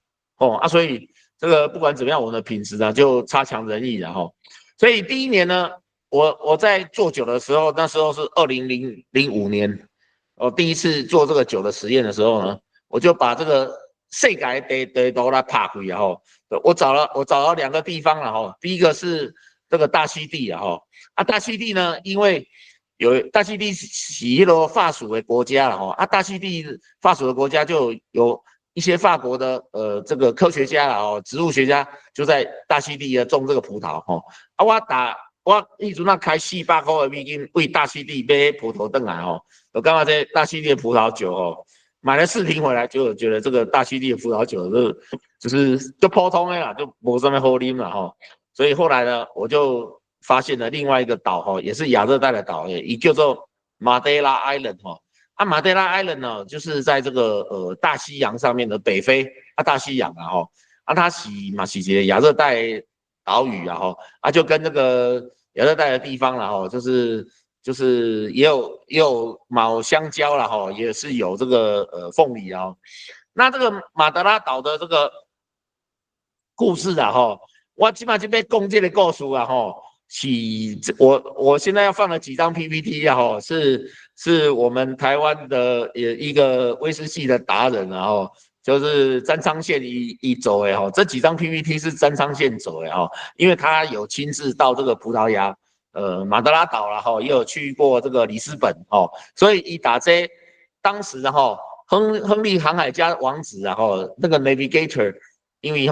所以这个不管怎么样，我们的品质呢就差强人意了所以第一年呢，我在做酒的时候，那时候是2005年，我第一次做这个酒的实验的时候呢，我就把这个世界地图来拍开我找了2个地方了第一个是这个大溪地大溪地呢，因为大溪地是一个法属的国家了大溪地法属的国家就有一些法国的这个科学家植物学家就在大溪地种这个葡萄我迄阵开400块的美金为大溪地买葡萄回来我感觉这大溪地的葡萄酒买了4瓶回来，就觉得这个大溪地的葡萄酒就是就普通的啦，就没什么好啉啦所以后来呢，我就发现了另外一个岛也是亚热带的岛，也叫做马德拉 Island 马德拉 Island 呢，就是在这个大西洋上面的北非大西洋它是一个亚热带岛屿就跟那个亚热带的地方啦就是也有毛香蕉啦也是有这个凤梨那这个马德拉岛的这个故事我基本上就被讲这个故事是我现在要放了几张 PPT 是我们台湾的一个威士忌的达人就是詹昌宪一走这几张 PPT 是詹昌宪走因为他有亲自到这个葡萄牙马德拉岛也有去过这个里斯本所以他这当时亨利航海家王子那个 Navigator 因为伊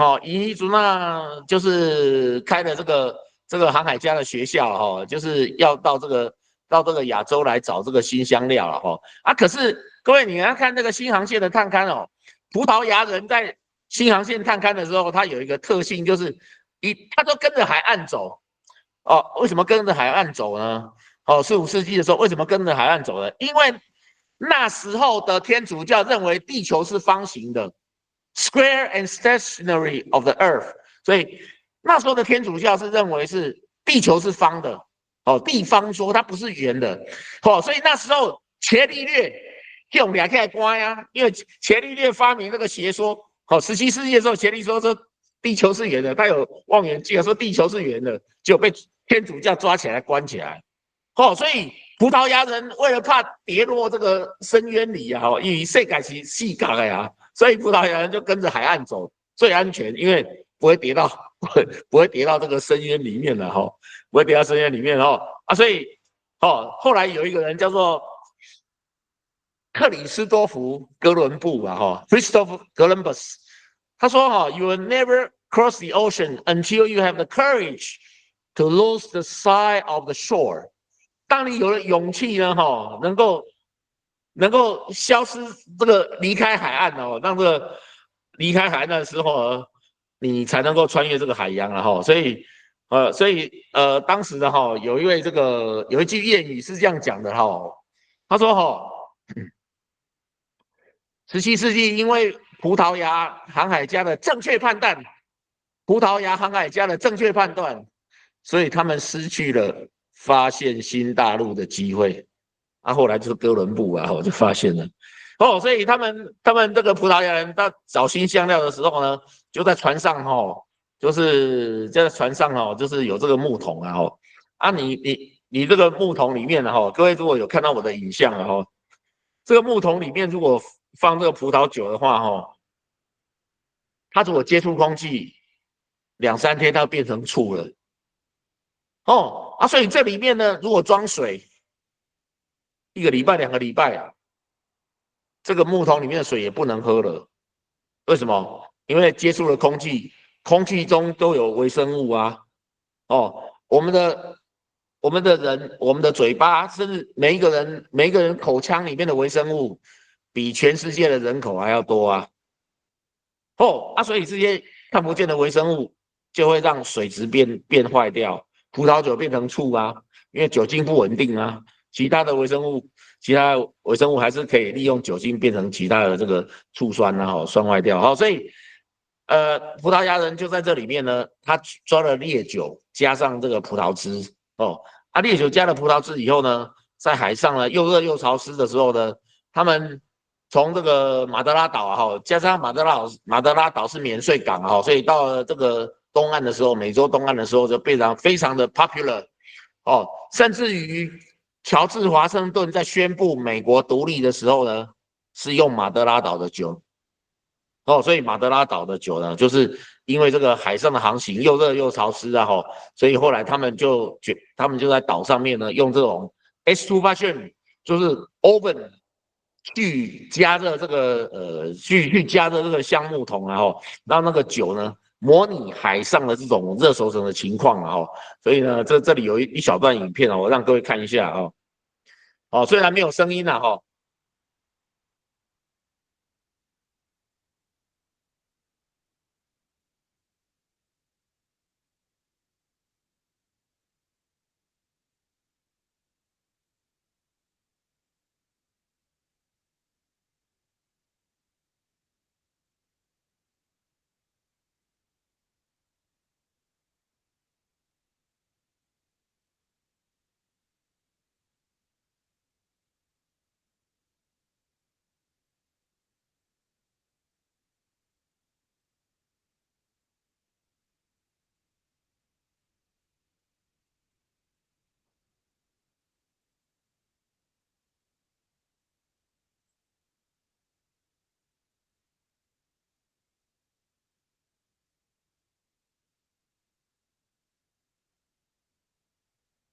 迄阵就是开了这个航海家的学校就是要到这个亚洲来找这个新香料可是各位你要看那个新航线的探勘葡萄牙人在新航线探勘的时候，它有一个特性就是他都跟着海岸走为什么跟着海岸走呢15世纪的时候为什么跟着海岸走呢？因为那时候的天主教认为地球是方形的 square and stationary of the earth 所以那时候的天主教是认为是地球是方的地方说它不是圆的所以那时候伽利略用两起来关因为伽利略发明那个邪说17世纪的时候伽利略说地球是圆的，他有望远镜说地球是圆的，就被天主教抓起来关起来所以葡萄牙人为了怕跌落这个深渊里因为世界是四角的所以葡萄牙人就跟着海岸走最安全，因为不会跌到这个深渊里面了不会跌到深渊里面所以后来有一个人叫做克里斯多福哥伦布Christopher Columbus 他说you will never cross the ocean until you have the courage to lose the side of the shore 当你有了勇气呢能够消失这个离开海岸让这个离开海岸的时候你才能够穿越这个海洋所以当时的有一句谚语是这样讲的他说17世纪因为葡萄牙航海家的正确判断所以他们失去了发现新大陆的机会后来就是哥伦布就发现了所以他们这个葡萄牙人到找新香料的时候呢就在船上就是在船上就是有这个木桶你这个木桶里面各位如果有看到我的影像这个木桶里面如果放这个葡萄酒的话它如果接触空气2-3天它变成醋了所以这里面呢如果装水1个礼拜2个礼拜这个木桶里面的水也不能喝了。为什么？因为接触了空气，空气中都有微生物我们的人，我们的嘴巴，甚至每一个人口腔里面的微生物，比全世界的人口还要多啊。所以这些看不见的微生物就会让水质变坏掉，葡萄酒变成醋啊，因为酒精不稳定啊。其他微生物还是可以利用酒精变成其他的这个醋酸啊，酸坏掉。所以葡萄牙人就在这里面呢，他抓了烈酒加上这个葡萄汁烈酒加了葡萄汁以后呢，在海上呢又热又潮湿的时候呢，他们从这个马德拉岛加上马德拉岛是免税港所以到了这个东岸的时候，美洲东岸的时候就非常的 popular 甚至于乔治华盛顿在宣布美国独立的时候呢，是用马德拉岛的酒所以马德拉岛的酒呢，就是因为这个海上的航行又热又潮湿所以后来他们就在岛上面呢，用这种 extrusion 就是 oven 去加热这个去加热这个橡木桶让那个酒呢模拟海上的这种热熟成的情况所以呢这里有一小段影片我让各位看一下虽然没有声音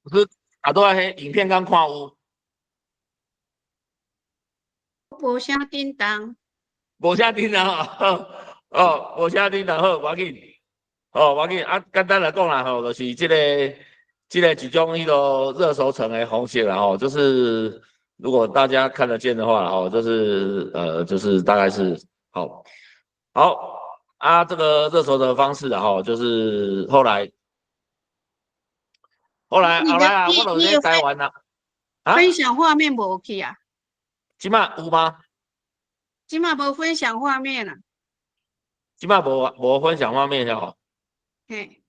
不是都迄影片刚看有无啥叮当，无啥叮当无啥叮当好，无要紧无要紧简单来讲啦就是这个一种迄个热熟成的方式啦就是如果大家看得见的话就是大概是好这个热熟成的方式就是后来我就在台湾啦分享画面无去啊？现在有吗？今嘛无分享画面啊？现在无分享画面嘿，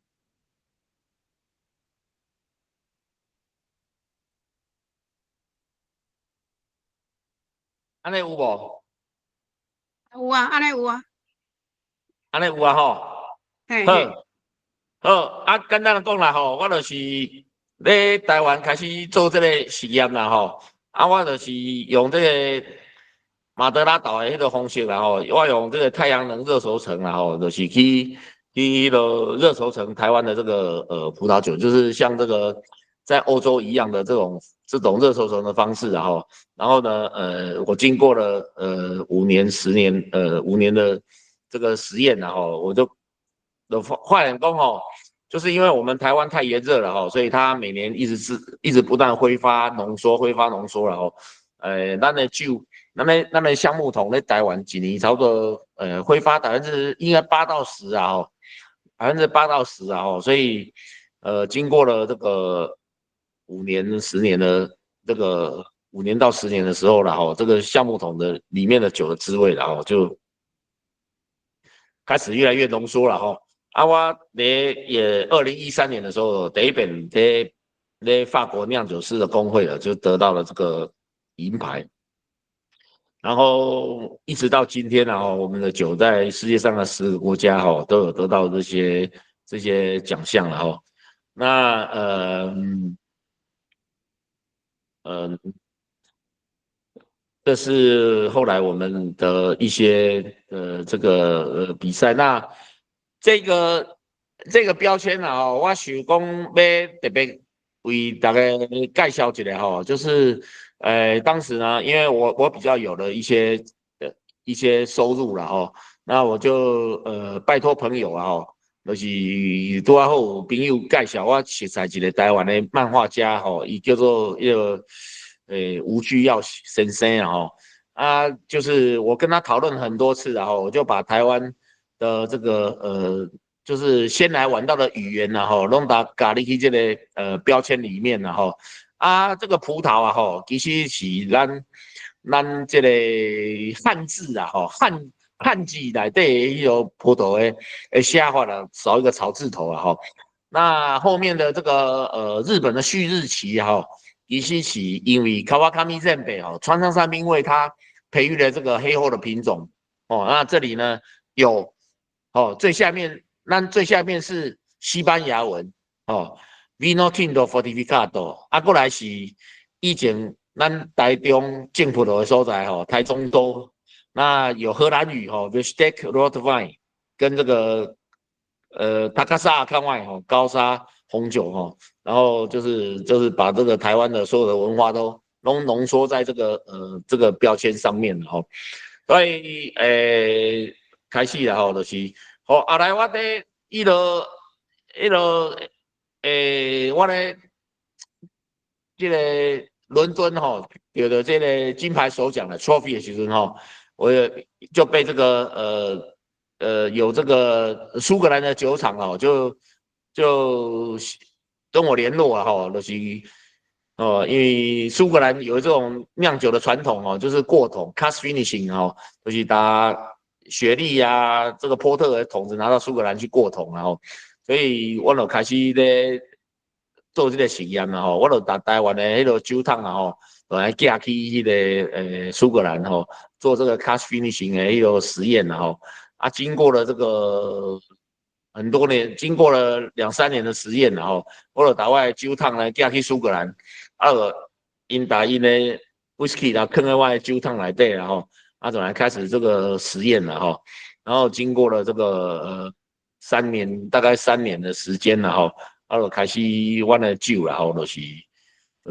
安尼有无？有啊，安尼有啊，安尼有啊嘿嘿，好简单的讲啦我就是咧台湾开始做这个实验啦我就是用这个马德拉岛的迄个方式啦我用这个太阳能热熟成啦就是去迄个热熟成台湾的这个葡萄酒，就是像这个在欧洲一样的这种热熟成的方式然后呢我经过了5年10年5年的这个实验我就发现讲就是因为我们台湾太炎热了所以它每年一直不断挥发浓缩了咱的酒咱的橡木桶在台湾一年差不多挥发应该8到108%到10%所以经过了这个5年10年的这个5年到10年的时候了这个橡木桶的里面的酒的滋味了就开始越来越浓缩了我也2013年的时候第一遍在法国酿酒师的工会了，就得到了这个银牌。然后一直到今天我们的酒在世界上的10个国家都有得到这些奖项了那这是后来我们的一些这个比赛。那这个标签我想讲要特别为大家介绍一下就是当时呢，因为我比较有了一些收入了那我就拜托朋友就是拄好有朋友介绍我熟悉一个台湾的漫画家伊叫做吴居耀先生啊，就是我跟他讨论很多次，然后我就把台湾的这个就是先来晚到的语言，然后弄到咖喱去这个标签里面，然后啊，这个葡萄啊，吼，其实是咱这个汉字啊，吼汉字内底迄个葡萄的写法了，少一个草字头啊，吼。那后面的这个日本的旭日旗哈，其实是因为卡瓦卡米镇北哦，川上山兵卫他培育了这个黑后的品种哦。那这里呢有哦，最下面是西班牙文哦 ，Vino Tinto Fortificado， 啊，过来是以前咱台中种葡萄的所在哦，台中州。那有荷兰语哈 ，Vistek Rotvine 跟这个塔卡萨看外哈，高沙红酒哈，然后就是把这个台湾的所有的文化都浓缩在这个标签上面了哈。所以开始了哈，就是好后来我伫我咧这个伦敦哈，有的这个金牌首奖的 trophy 的时阵哈，我就被这个有这个苏格兰的酒厂哦，就跟我联络啊哈，就是因为苏格兰有这种酿酒的传统哦，就是过桶 cast finishing 哦，就是把雪莉啊这个波特的桶子拿到苏格兰去过桶，然后，所以我就开始咧做这个实验啦吼，我就把台湾的迄个酒厂啊吼，来寄去迄个苏格兰吼，做这个 cast finishing 的迄个实验啦吼。啊，经过了这个很多年，经过了2-3年的实验，然后我就把我的酒桶呢寄去苏格兰，啊，因把因的 whisky 啦放在我的酒桶内底，然后啊，就来开始这个实验了哈。然后经过了这个大概3年的时间了哈，啊，就开始我的酒啦，吼，就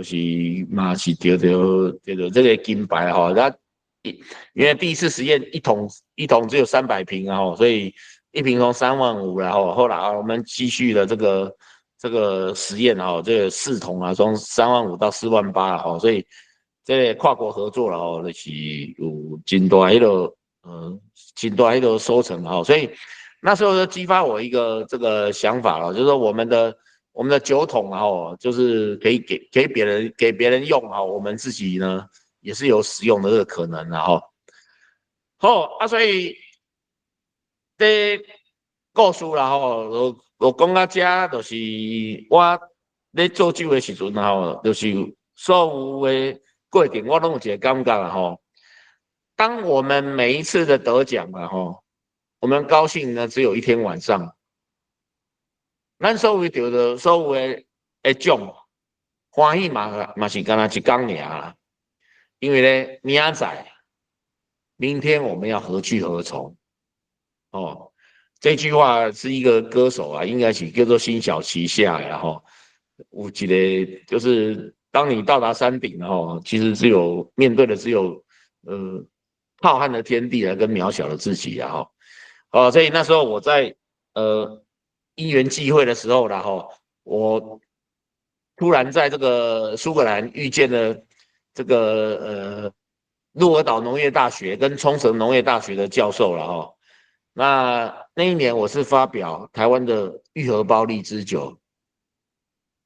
是嘛是得这个金牌哈，因为第一次实验一桶只有300瓶啊，所以一瓶从35000，然后后来我们继续了这个实验啊，这个4桶啊，从35000到48000啊，所以这个跨国合作了哦，就是有真大迄个收成啊，所以那时候就激发我一个这个想法了，就是说我们的酒桶啊，就是可以给别人用啊，我们自己呢也是有使用的这个可能啊，好啊，所以这故事啦吼，我讲到这，就是我咧做酒的时阵吼，就是所有的过程我拢有一个感觉啊吼，当我们每一次的得奖啊吼，我们高兴呢只有一天晚上，咱所有得的所有的奖欢喜嘛是干那一天尔啦，因为咧明仔明天我们要何去何从？哦，这句话是一个歌手啊，应该是叫做辛晓琪下呀哈。我记得就是当你到达山顶哦，其实面对的只有浩瀚的天地啊，跟渺小的自己啊哈。哦，所以那时候我在因缘际会的时候然后我突然在这个苏格兰遇见了这个鹿儿岛农业大学跟冲绳农业大学的教授了哈。那一年我是发表台湾的玉荷包荔枝酒，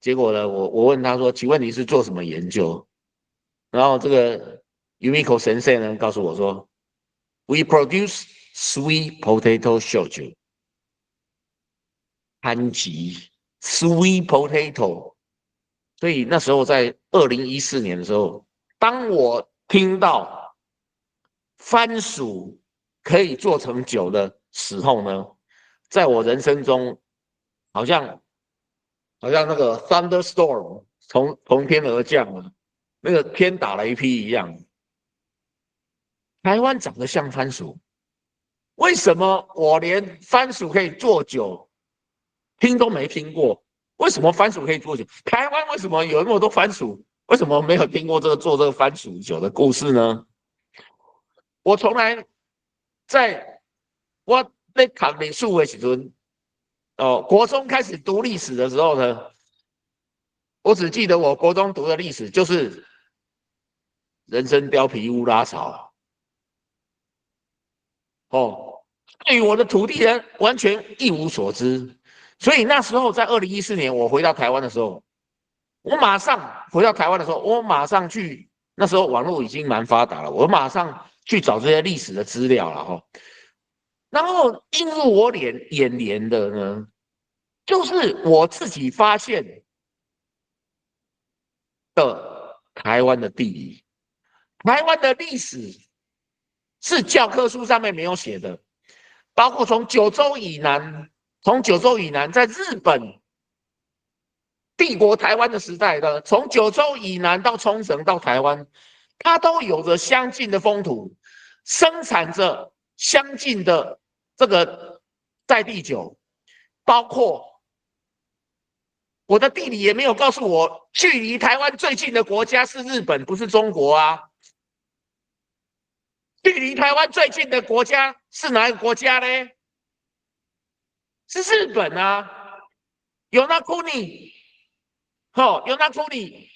结果呢，我问他说：“请问你是做什么研究？”然后这个 Yumiko 先生呢告诉我说 ：“We produce sweet potato 烧酒，番薯 sweet potato。”所以那时候在2014年的时候，当我听到番薯可以做成酒的时候呢，在我人生中好像那个 thunderstorm 从天而降啊，那个天打雷劈一样。台湾长得像番薯，为什么我连番薯可以做酒听都没听过？为什么番薯可以做酒？台湾为什么有那么多番薯？为什么没有听过做这个番薯酒的故事呢？我从来在我在读历史的时阵，国中开始读历史的时候呢，我只记得我国中读的历史就是人参貂皮乌拉草，哦，对于我的土地人完全一无所知。所以那时候在2014年我回到台湾的时候，我马上回到台湾的时候，我马上去，那时候网络已经蛮发达了，我马上去找这些历史的资料了哈。然后映入我眼帘的呢，就是我自己发现的台湾的地理，台湾的历史是教科书上面没有写的，包括从九州以南，在日本帝国台湾的时代的，从九州以南到冲绳到台湾，它都有着相近的风土，生产着相近的这个在地酒，包括我的地理也没有告诉我，距离台湾最近的国家是日本，不是中国啊。距离台湾最近的国家是哪一个国家呢？是日本啊。有那库尼，有那库尼，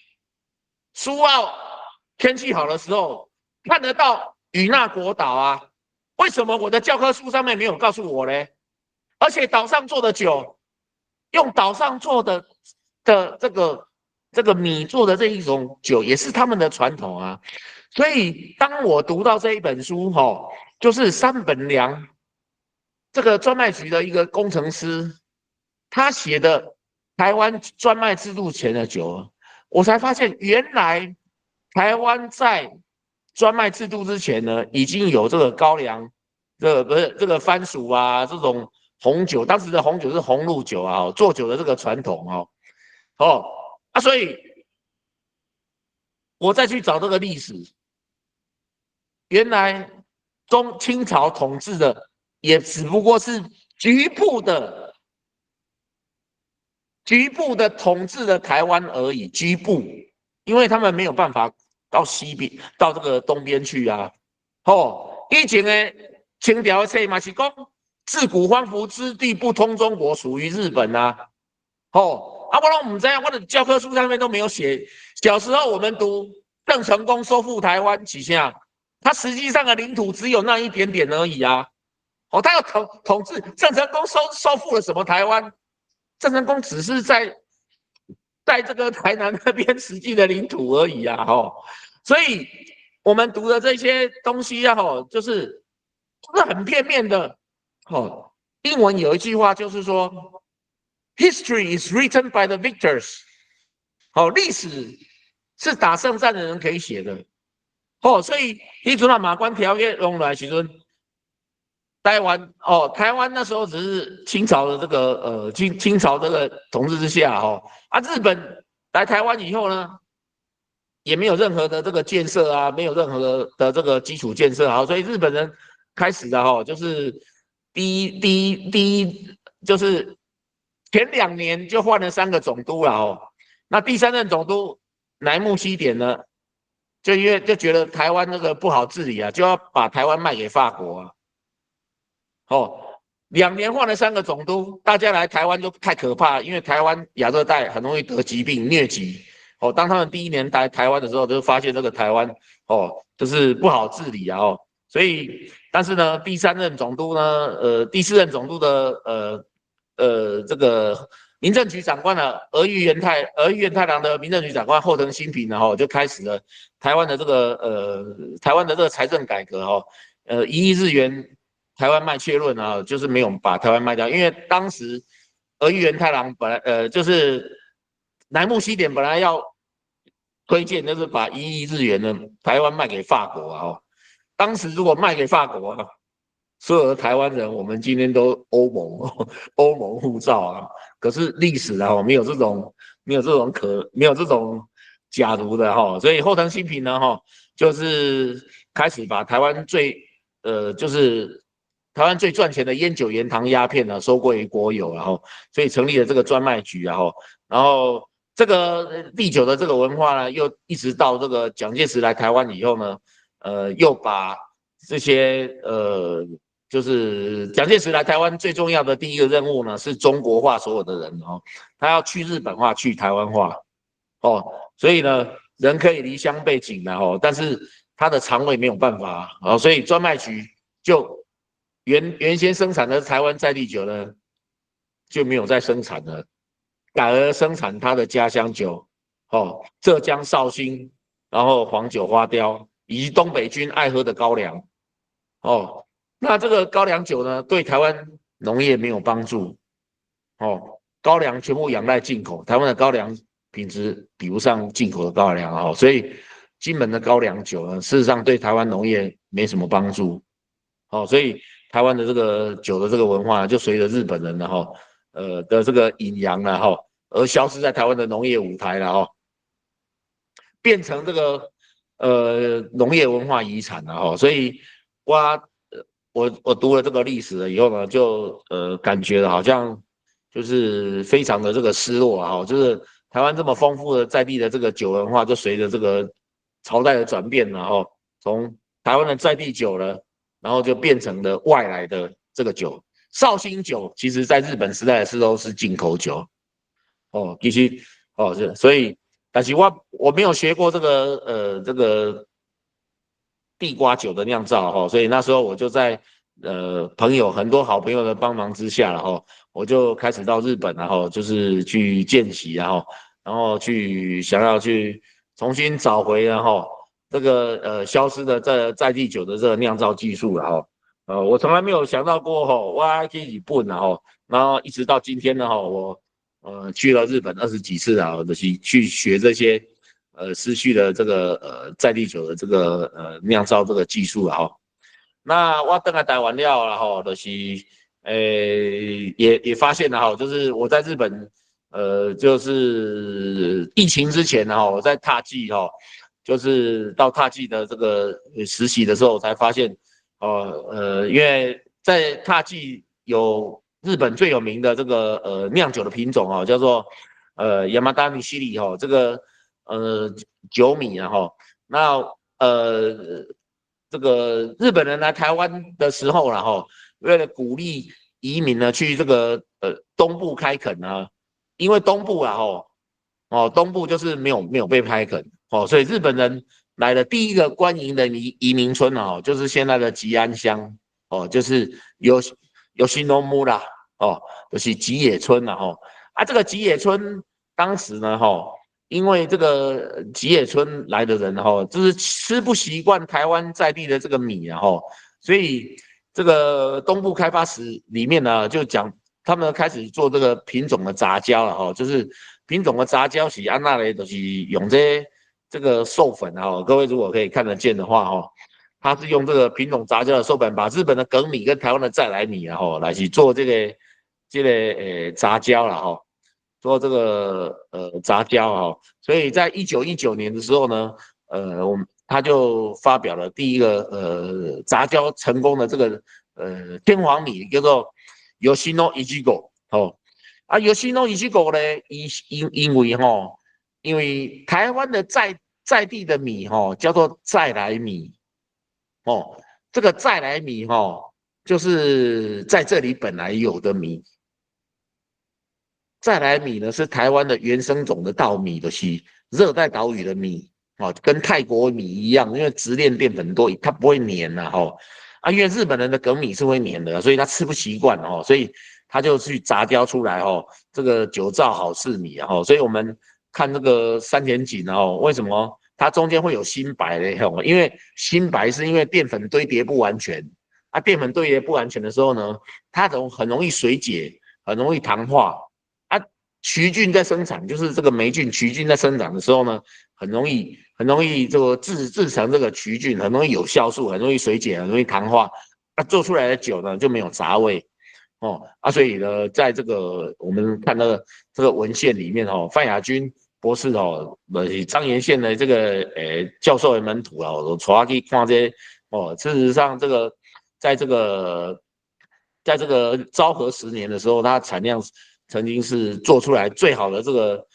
苏澳天气好的时候看得到与那国岛啊。为什么我的教科书上面没有告诉我呢？而且岛上做的酒，用岛上做的这个米做的这一种酒，也是他们的传统啊。所以当我读到这一本书就是山本良这个专卖局的一个工程师，他写的台湾专卖制度前的酒，我才发现原来台湾在专卖制度之前呢，已经有这个高粱、这个番薯啊，这种红酒，当时的红酒是红露酒啊，做酒的这个传统所以我再去找这个历史，原来清朝统治的也只不过是局部的统治的台湾而已，局部，因为他们没有办法到西边，到这个东边去啊。以前的清朝的册嘛是讲，自古荒芜之地不通中国，属于日本啊。我都不知道，我的教科书上面都没有写。小时候我们读郑成功收复台湾几下，他实际上的领土只有那一点点而已啊。他要统治，郑成功收复了什么台湾？郑成功只是在这个台南那边实际的领土而已啊。所以我们读的这些东西啊，就是很片面的。英文有一句话就是说 ，History is written by the victors。历史是打胜仗的人可以写的。所以迄阵马关条约弄来时阵，台湾那时候只是清朝的这个清朝这个统治之下日本来台湾以后呢，也没有任何的这个建设啊，没有任何的这个基础建设所以日本人开始的就是第一就是前2年就换了3个总督了那第3任总督乃木希典呢，就觉得台湾那个不好治理啊，就要把台湾卖给法国啊。2年换了3个总督，大家来台湾就太可怕，因为台湾亚热带很容易得疾病疟疾。当他们第1年来台湾的时候，就发现这个台湾就是不好治理啊所以但是呢，第3任总督呢，第4任总督的这个民政局长官呢，儿玉源太郎的民政局长官后藤新平呢就开始了台湾的这个财政改革1亿日元台湾卖却论就是没有把台湾卖掉，因为当时儿玉源太郎本来就是乃木希典本来要推荐，就是把1亿日元的台湾卖给法国当时如果卖给法国所有的台湾人，我们今天都欧盟护照可是历史没有这种假如的所以后藤新平呢就是开始把台湾就是台湾最赚钱的烟酒盐糖鸦片呢收归国有所以成立了这个专卖局然后这个地酒的这个文化呢，又一直到这个蒋介石来台湾以后呢，又把这些就是蒋介石来台湾最重要的第一个任务呢，是中国化所有的人他要去日本化，去台湾化所以呢，人可以离乡背井但是他的肠胃没有办法所以专卖局就原先生产的台湾在地酒呢，就没有再生产了，改而生产他的家乡酒，浙江绍兴，然后黄酒花雕，以及东北军爱喝的高粱，那这个高粱酒呢，对台湾农业没有帮助，高粱全部仰赖进口，台湾的高粱品质比不上进口的高粱，所以金门的高粱酒呢，事实上对台湾农业没什么帮助，所以台湾的这个酒的这个文化就随着日本人的这个引洋而消失在台湾的农业舞台了变成这个农业文化遗产了所以我读了这个历史了以后呢，就感觉好像就是非常的这个失落就是台湾这么丰富的在地的这个酒文化，就随着这个朝代的转变从台湾的在地酒呢，然后就变成了外来的这个酒。绍兴酒其实在日本时代的时候是进口酒其实所以但是我没有学过这个地瓜酒的酿造所以那时候我就在很多好朋友的帮忙之下我就开始到日本就是去见习然后想要去重新找回这个消失的在地酒的这个酿造技术我从来没有想到过我还可以日本然后一直到今天呢我去了日本20几次就是去学这些失去的这个在地酒的这个酿造这个技术那我回来台湾了就是也发现了就是我在日本就是疫情之前我在踏迹就是到踏迹的这个实习的时候，我才发现因为在踏迹有日本最有名的这个酿酒的品种叫做Yamada Nishiri这个酒米那这个日本人来台湾的时候为了鼓励移民呢去这个东部开垦因为东部东部就是没有被开垦所以日本人来的第一个官营的移民村就是现在的吉安乡就是Yoshinobu就是吉野村这个吉野村当时呢因为这个吉野村来的人就是吃不习惯台湾在地的这个米所以这个东部开发史里面呢就讲他们开始做这个品种的杂交了就是品种的杂交是安那嘞，就是用这个授粉各位如果可以看得见的话它是用这个品种杂交的授粉，把日本的粳米跟台湾的在来米来去做这个杂交了做这个杂交所以在1919年的时候呢他就发表了第一个杂交成功的这个天皇米叫做 Yoshino Ichigo Yoshino Ichigo 呢因为台湾的在地的米叫做在来米这个在来米就是在这里本来有的米，在来米呢是台湾的原生种的稻米的热带岛屿的米跟泰国米一样，因为直链淀粉多，它不会黏因为日本人的粳米是会黏的，所以他吃不习惯所以他就去杂交出来这个酒造好事米所以我们看那个山田锦为什么它中间会有新白呢因为新白是因为淀粉堆叠不完全淀粉堆叠不完全的时候呢，它很容易水解，很容易糖化曲菌在生产，就是这个霉菌曲菌在生长的时候呢，很容易这个制成这个曲菌，很容易有酵素，很容易水解，很容易糖化做出来的酒呢就没有杂味所以呢在这个我们看到的这个文献里面范雅君博士张岩县的这个教授的门徒我带他去看这事实上这个在这个昭和10年的时候，它产量曾经是做出来最好的这个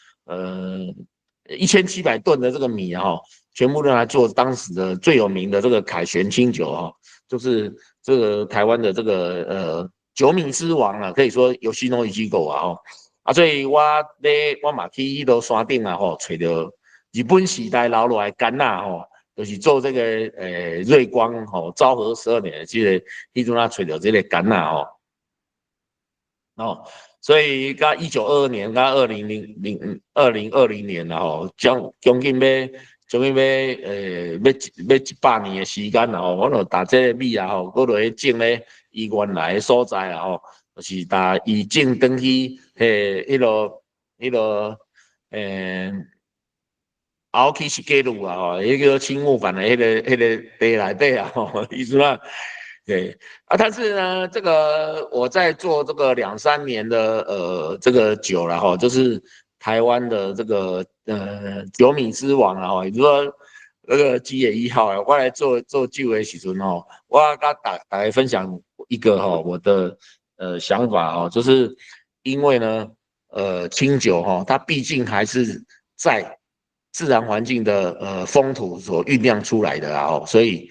1700吨的这个米全部用来做当时的最有名的这个凯旋清酒就是这个台湾的这个酒米之王可以说Yoshino Ichigo所以我嘛去迄个山顶找到日本时代留落来干仔就是做这个瑞光昭和12年这个迄阵啊找到这个橄榄所以到1922年到2020年啦将近要100年的时间啦我就打这个米啊搁落去种咧伊原来的所在啊就是打伊种转去迄落后期是记录啊迄个青木板的迄个地内底啊意思啊。对但是呢，这个我在做这个2-3年的这个酒了就是台湾的这个酒米之王啊也就是说那个基野1号我来做酒的时阵我跟大家分享一个我的想法就是因为呢清酒它毕竟还是在自然环境的风土所酝酿出来的所以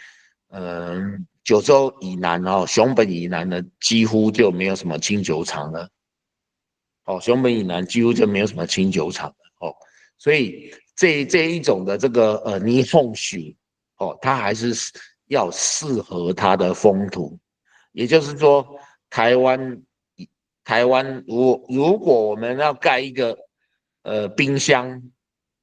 九州以南熊本以南呢几乎就没有什么清酒厂了熊本以南几乎就没有什么清酒厂了所以这一种的这个霓虹酒它还是要适合它的风土，也就是说台湾如果我们要盖一个冰箱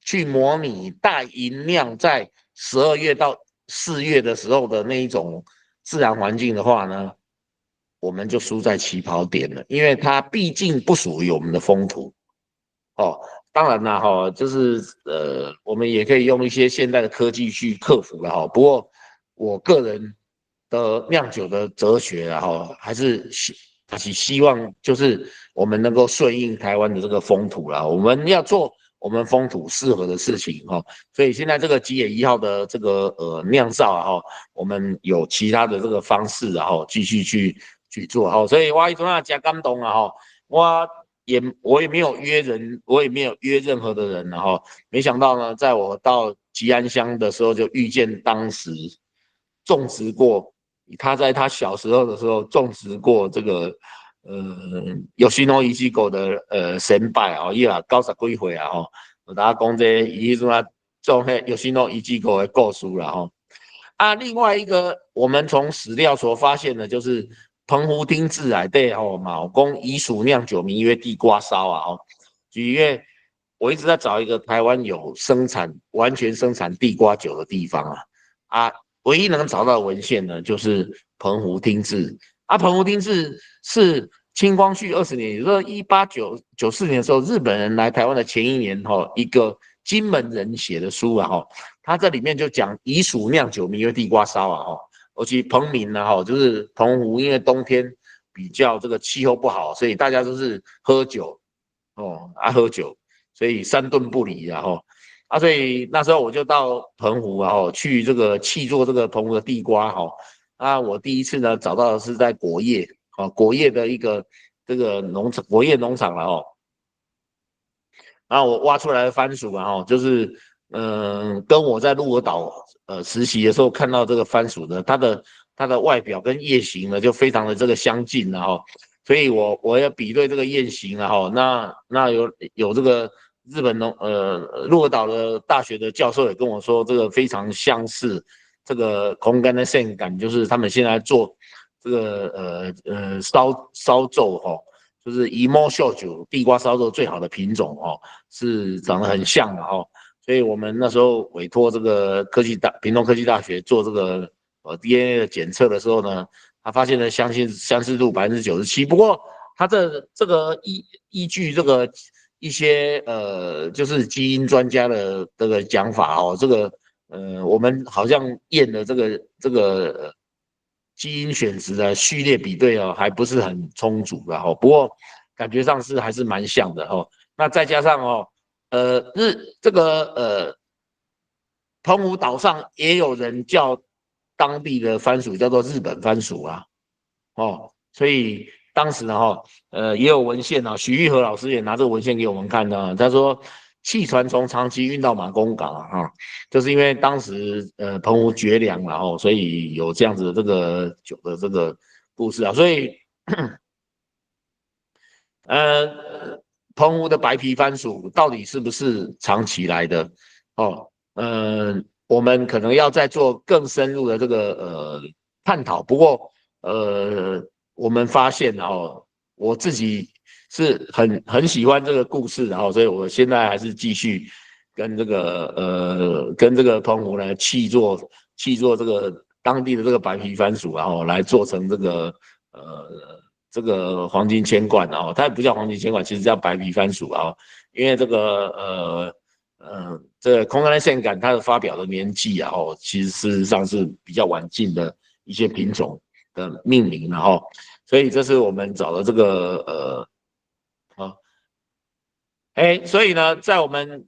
去模拟大吟酿在12月到4月的时候的那一种自然环境的话呢，我们就输在起跑点了，因为它毕竟不属于我们的风土当然啦就是我们也可以用一些现代的科技去克服了不过我个人的酿酒的哲学还是希望就是我们能够顺应台湾的这个风土啦，我们要做我们风土适合的事情所以现在这个基野1号的这个酿造我们有其他的这个方式继续去做所以我真的很感动我也没有约人，我也没有约任何的人没想到呢，在我到吉安乡的时候就遇见当时种植过他在他小时候的时候种植过这个吉野一号的先輩伊也90幾歲大家講這伊陣啊種迄吉野一號的故事啦另外一個我們從史料所發現的就是澎湖町志內底嘛有講乙屬釀酒名曰地瓜燒因為我一直在找一個台灣有完全生產地瓜酒的地方唯一能找到的文獻呢就是澎湖町志澎湖町志是清光緒20年，也就是1894年的时候，日本人来台湾的前一年一个金门人写的书他这里面就讲乙属酿酒名曰地瓜烧而且澎闽就是澎湖，因为冬天比较这个气候不好，所以大家都是喝酒喝酒，所以3顿不离所以那时候我就到澎湖去这个契作这个澎湖的地瓜我第一次呢找到的是在果业的一个这个果业农场然后我挖出来的番薯就是跟我在鹿儿岛实习的时候看到这个番薯呢，它的外表跟叶形呢就非常的这个相近所以我要比对这个叶形那有这个日本鹿儿岛的大学的教授也跟我说，这个非常像是这个空干的线感，就是他们现在做这个烧酎就是乙卯秀酒地瓜烧酎最好的品种是长得很像的所以我们那时候委托这个屏东科技大学做这个DNA 的检测的时候呢，他发现了相似度97%，不过他这个依据这个一些就是基因专家的这个讲法这个我们好像验的这个基因选值的序列比对还不是很充足的不过感觉上是还是蛮像的那再加上这个澎湖岛上也有人叫当地的番薯叫做日本番薯所以当时呢也有文献许玉和老师也拿这个文献给我们看的他说汽船从长崎运到马公港就是因为当时澎湖绝粮了所以有这样子的这个酒的这个故事所以澎湖的白皮番薯到底是不是长崎来的我们可能要再做更深入的这个探讨。不过我们发现我自己是很喜欢这个故事，所以我现在还是继续跟这个澎湖呢契作这个当地的这个白皮番薯，然后来做成这个黄金千贯，它也不叫黄金千贯，其实叫白皮番薯因为这个空干线杆它的发表的年纪其实事实上是比较晚近的一些品种的命名所以这是我们找的这个所以呢，在我们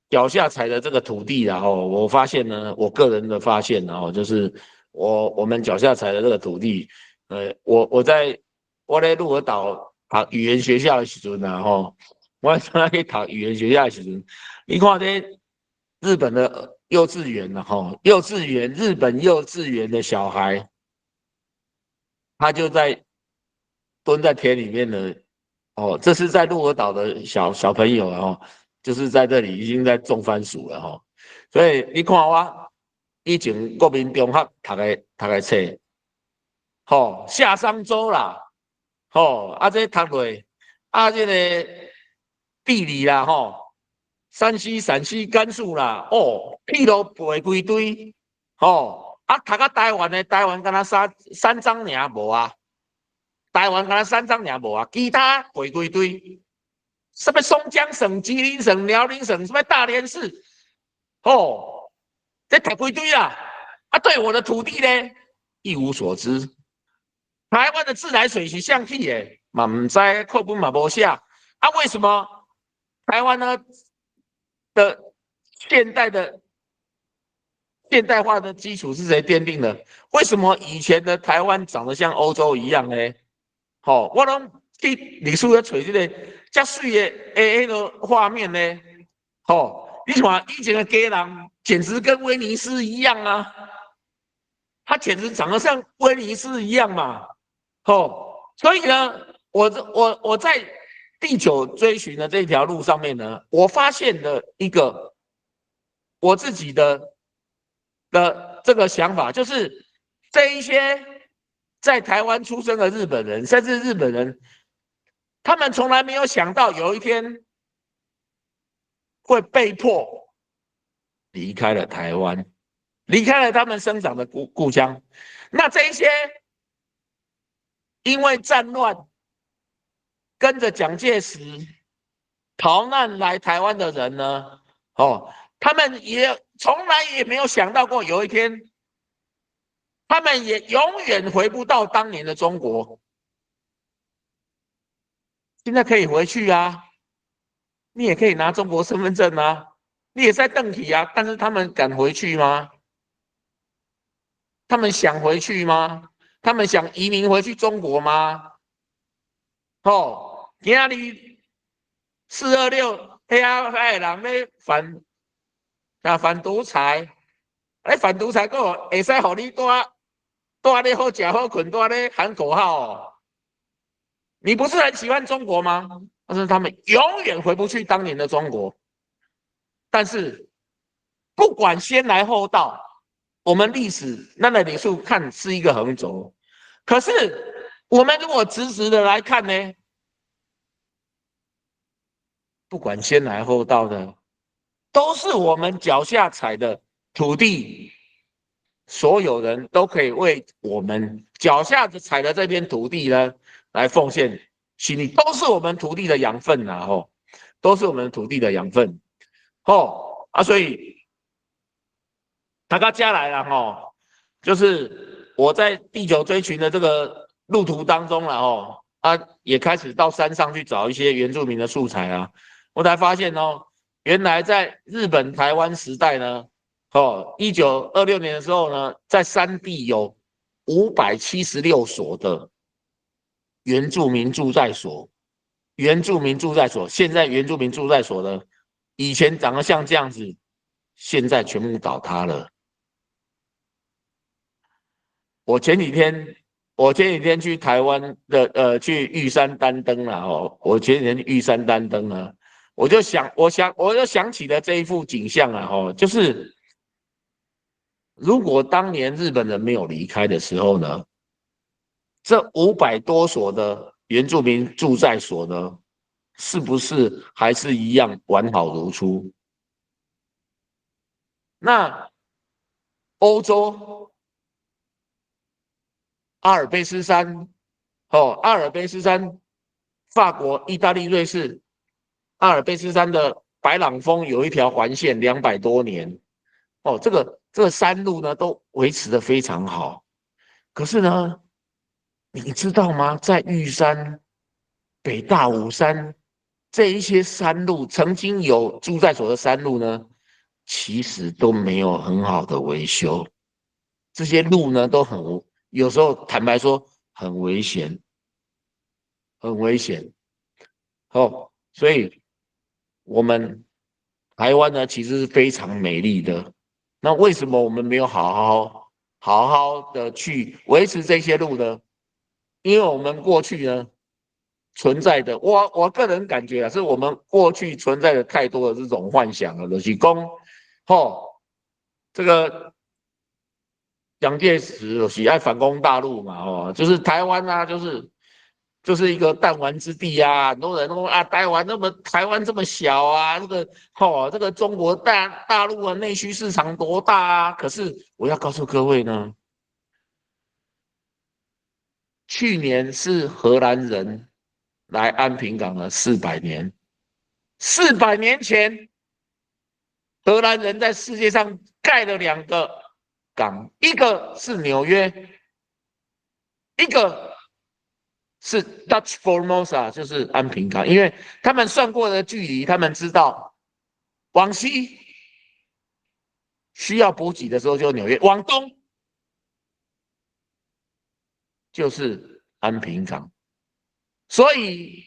脚下踩的这个土地我发现呢，我个人的发现就是我们脚下踩的这个土地，我在鹿儿岛读语言学校的时阵我在去读语言学校的时阵，你看这日本的幼稚园日本幼稚园的小孩，他就在蹲在田里面的这是在鹿儿岛的小朋友就是在这里已经在种番薯了所以你看我以前国民中学读的册夏商周啦这读落这个地理啦山西、甘肃啦屁都背规堆读到台湾敢若三张尔无台湾敢若3张尔无其他背规堆，什么松江省、吉林省、辽宁省，什么大连市，这读规堆啦。对我的土地呢一无所知。台湾的自来水是向去的，嘛不知课本嘛无写为什么台湾呢的现代化的基础是谁奠定的？为什么以前的台湾长得像欧洲一样呢？我拢去历史咧找这个遮水的迄个画面呢。你看以前的家人简直跟威尼斯一样啊，他简直长得像威尼斯一样嘛。所以呢，我在地球追寻的这条路上面呢，我发现了一个我自己的这个想法，就是这一些在台湾出生的日本人，甚至日本人，他们从来没有想到有一天会被迫离开了台湾，离开了他们生长的故乡。那这一些因为战乱跟着蒋介石逃难来台湾的人呢，他们也从来也没有想到过有一天他们也永远回不到当年的中国。现在可以回去啊，你也可以拿中国身份证啊，你也在邓体啊，但是他们敢回去吗？他们想回去吗？他们想移民回去中国吗？今天426那些人在反独裁，反独裁个会使让你住咧好吃好困，住咧喊口号你不是很喜欢中国吗？但是他们永远回不去当年的中国。但是不管先来后到，我们历史那历史看是一个横轴，可是我们如果直直的来看呢，不管先来后到的，都是我们脚下踩的土地，所有人都可以为我们脚下踩的这片土地呢来奉献心力，都是我们土地的养分都是我们土地的养分所以大家加来了就是我在地球追寻的这个路途当中了也开始到山上去找一些原住民的素材啊，我才发现原来在日本台湾时代呢1926年的时候呢，在山地有576所的原住民住宅所，现在原住民住宅所呢，以前长得像这样子，现在全部倒塌了。我前几天去台湾的去玉山丹登了我前几天去玉山丹登了，我就想起了这一幅景象就是如果当年日本人没有离开的时候呢，这500多所的原住民住宅所呢，是不是还是一样完好如初？那欧洲阿尔卑斯山，阿尔卑斯山，法国、意大利、瑞士，阿尔卑斯山的白朗峰有一条环线200多年，这个山路呢都维持得非常好。可是呢，你知道吗？在玉山、北大武山这一些山路，曾经有住宅所的山路呢，其实都没有很好的维修。这些路呢，都有时候坦白说很危险，很危险。所以我们台湾呢，其实是非常美丽的。那为什么我们没有好好的去维持这些路呢？因为我们过去呢存在的，我个人感觉是我们过去存在的太多的这种幻想了，就是说，这个蒋介石有喜爱反攻大陆嘛，就是台湾啊，就是一个弹丸之地啊，很多人都啊，台湾这么小啊，这个中国大陆的内需市场多大啊？可是我要告诉各位呢，去年是荷兰人来安平港的400年，400年前，荷兰人在世界上盖了2个港，一个是纽约，一个是 Dutch Formosa， 就是安平港，因为他们算过的距离，他们知道往西需要补给的时候就纽约，往东就是安平港。所以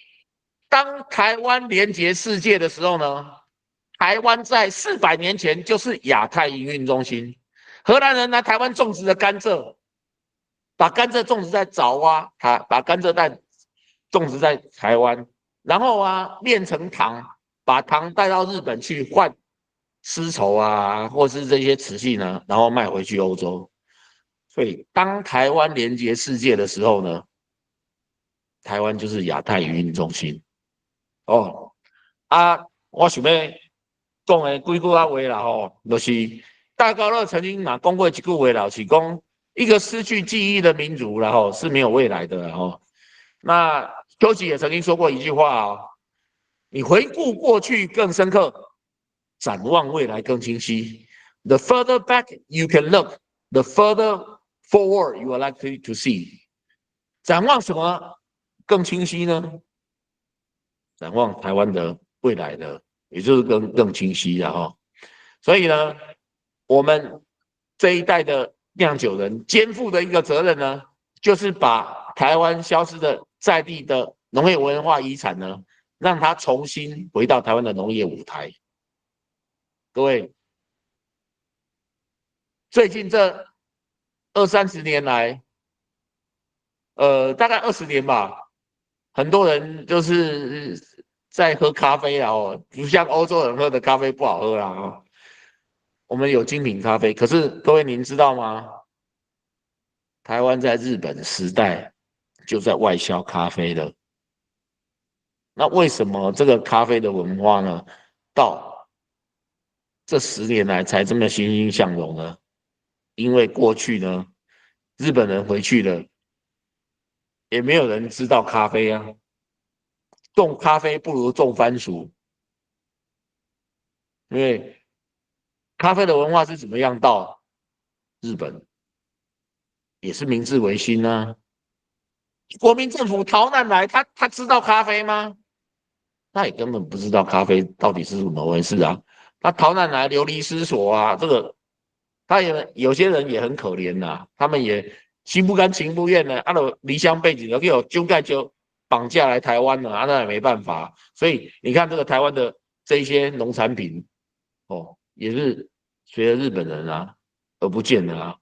当台湾连结世界的时候呢，台湾在400年前就是亚太营运中心。荷兰人来台湾种植的甘蔗，把甘蔗种植在爪哇，把甘蔗带种植在台湾，然后炼成糖，把糖带到日本去换丝绸啊，或是这些瓷器呢，然后卖回去欧洲。所以当台湾连结世界的时候呢，台湾就是亚太营运中心。我想要讲的几句话啦，就是戴高乐曾经讲过一句话啦，是讲一个失去记忆的民族啦，是没有未来的啦。那丘吉也曾经说过一句话你回顾过去更深刻，展望未来更清晰。The further back you can look, the further forward you are likely to see。展望什么更清晰呢？展望台湾的未来的，也就是更清晰的所以呢，我们这一代的酿酒人肩负的一个责任呢，就是把台湾消失的在地的农业文化遗产呢，让它重新回到台湾的农业舞台。各位，最近这20-30年来，大概20年吧，很多人就是在喝咖啡不像欧洲人喝的咖啡不好喝啦我们有精品咖啡，可是各位您知道吗？台湾在日本时代就在外销咖啡的。那为什么这个咖啡的文化呢，到这10年来才这么欣欣向荣呢？因为过去呢，日本人回去了，也没有人知道咖啡啊。种咖啡不如种番薯，因为咖啡的文化是怎么样到日本，也是明治维新啊。国民政府逃难来，他知道咖啡吗？他也根本不知道咖啡到底是怎么回事啊。他逃难来流离失所啊，他也有些人也很可怜呐，他们也心不甘情不愿的，离乡背井的，给我中概就绑架来台湾了那也没办法。所以你看这个台湾的这一些农产品也是随着日本人而不见了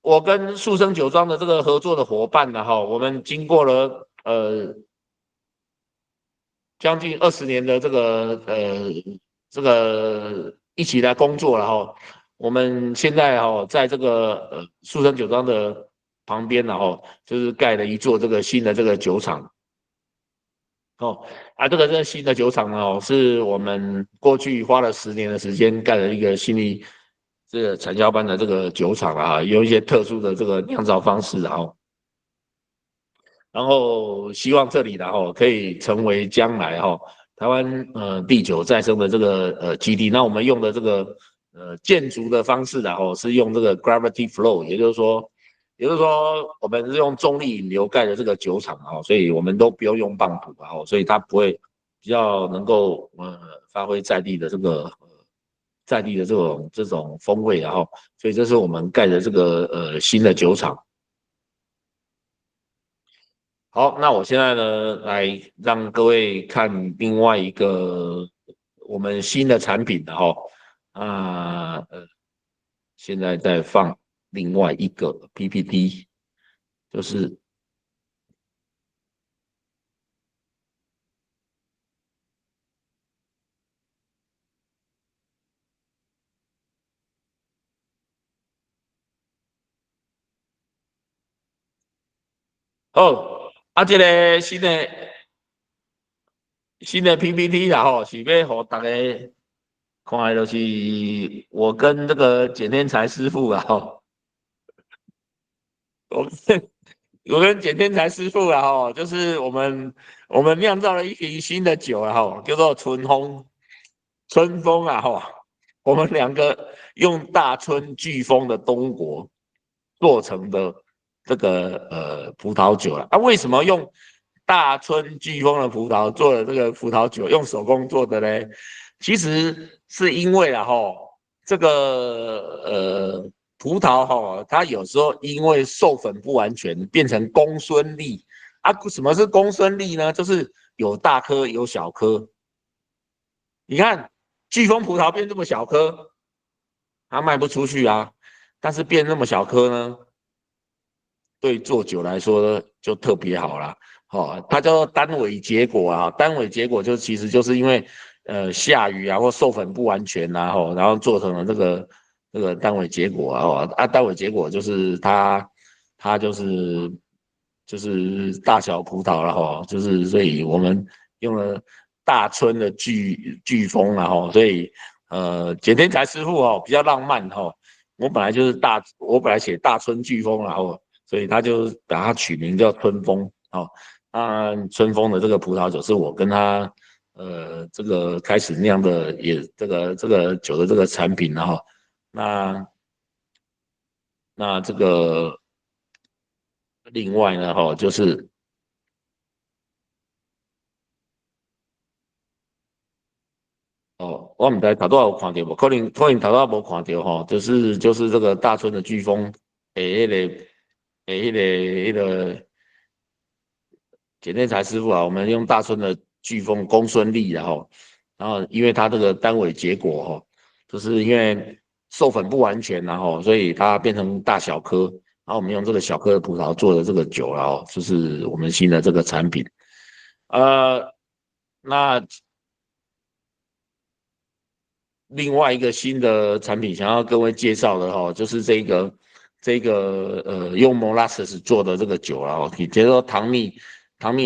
我跟树生酒庄的这个合作的伙伴我们经过了将近20年的这个一起来工作了哈。我们现在在这个树生酒庄的旁边就是盖了一座这个新的这个酒厂。这个新的酒厂呢，是我们过去花了10年的时间盖了一个新的这个产销班的这个酒厂啊，有一些特殊的这个酿造方式然后希望这里可以成为将来台湾地酒再生的这个基地。那我们用的这个建筑的方式是用这个 gravity flow， 也就是说我们是用重力引流盖的这个酒厂所以我们都不用用泵浦所以它不会比较能够发挥在地的这个这种风味所以这是我们盖的这个新的酒厂。好，那我现在呢来让各位看另外一个我们新的产品的现在在放另外一个 PPT， 就是这个新的 PPT 是要给大家看的，就是我跟这个简天才师傅我跟简天才师傅就是我们酿造了一瓶新的酒叫做春风我们2个用大春巨峰的冬果做成的这个葡萄酒为什么用大春巨峰的葡萄做的这个葡萄酒用手工做的呢？其实是因为这个葡萄它有时候因为授粉不完全变成公孙粒什么是公孙粒呢？就是有大颗有小颗。你看巨峰葡萄变这么小颗，它卖不出去但是变那么小颗呢，对做酒来说就特别好啦。它叫做单尾结果单尾结果其实就是因为下雨或授粉不完全然后做成了这个单尾结果单尾结果就是它就是大小葡萄了就是所以我们用了大春的巨峰所以简天才师傅比较浪漫我本来写大春巨峰所以他就把它取名叫春风春风的这个葡萄酒是我跟他这个开始酿的也这个酒的这个产品那这个另外呢就是我唔知头拄有看到无，可能头拄无看到就是这个大春的飓风迄个简天才师傅我们用大春的飓风公孙粒然后因为它这个单尾结果就是因为授粉不完全所以它变成大小颗，然后我们用这个小颗的葡萄做的这个酒就是我们新的这个产品。那另外一个新的产品想要各位介绍的就是这个用 molasses 做的这个酒也就是说糖蜜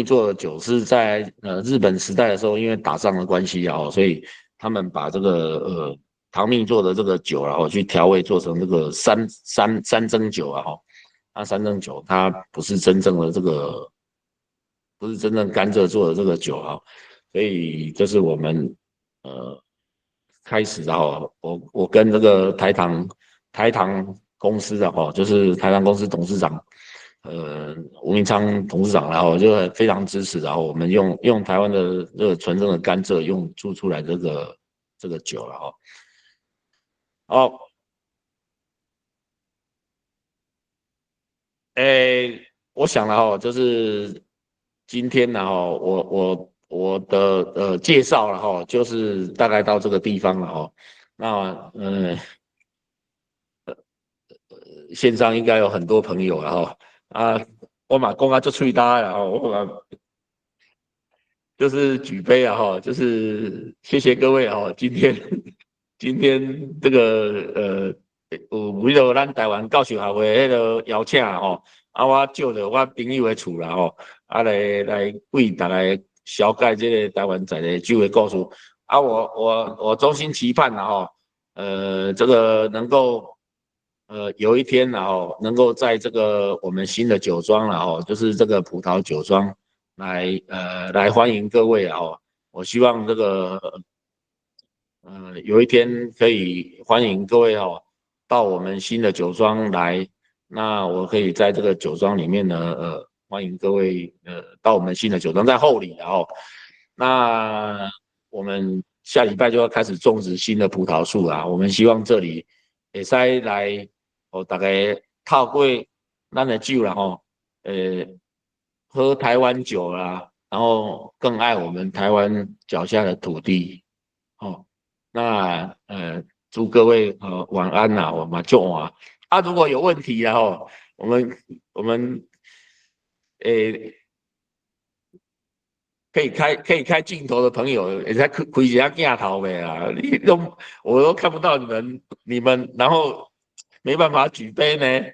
做的酒是在日本时代的时候，因为打仗的关系所以他们把这个糖蜜做的这个酒去调味做成这个三蒸酒那三蒸酒它不是真正的甘蔗做的这个酒所以这是我们开始我跟这个台糖公司就是台糖公司董事长吴明昌董事长就非常支持我们用台湾的这个纯正的甘蔗用做出来这个酒了我想了就是今天呢我的介绍了就是大概到这个地方了那线上应该有很多朋友了我嘛讲就嘴大了我嘛就是举杯就是谢谢各位今天今天这个有为了咱台湾教授协会迄个邀请吼，我借着我朋友的厝啦吼，来为大家小解这个台湾在地酒的故事。我衷心期盼啦吼，这个能够有一天啦吼，能够在这个我们新的酒庄啦吼，就是这个葡萄酒庄来欢迎各位啦吼。我希望这个有一天可以欢迎各位哦到我们新的酒庄来，那我可以在这个酒庄里面呢欢迎各位到我们新的酒庄在后里，然后那我们下礼拜就要开始种植新的葡萄树啦。我们希望这里会使来大家透过咱的酒啦吼，喝台湾酒啦。然后更爱我们台湾脚下的土地，那祝各位晚安啦，我们就晚啊。如果有问题然后我们可以开镜头的朋友也在开一下镜头呗啊，我都看不到你们，然后没办法举杯呢。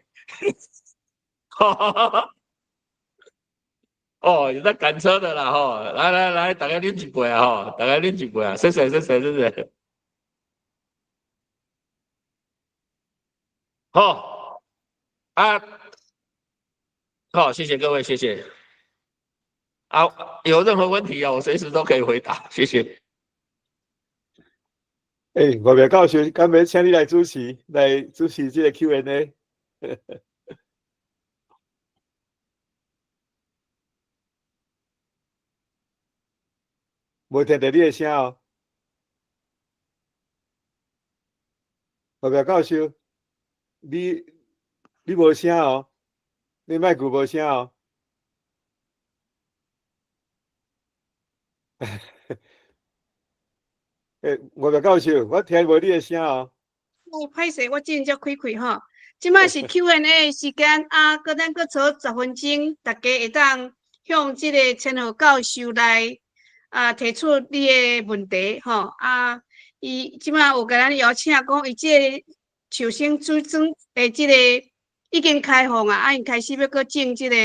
哦，有在赶车的啦吼，来，大家啉一杯啊吼，大家啉一杯啊，谢谢。好啊，好，谢谢各位，谢谢。啊，有任何问题啊，我随时都可以回答，谢谢。外面教授，今日请你来主持这个 Q&A。无听到你的声哦，外面教授，你无声哦，你麦克无声哦。外面教授，我听无你的声哦。歹势，我真才开吼。即摆是 Q&A 的时间啊，咱搁坐10分钟，大家会当向即个千和教授来提出你的问题吼啊。伊即摆有甲咱邀请讲，伊即个树生水庄的即个已经开放啊，因开始要搁种即个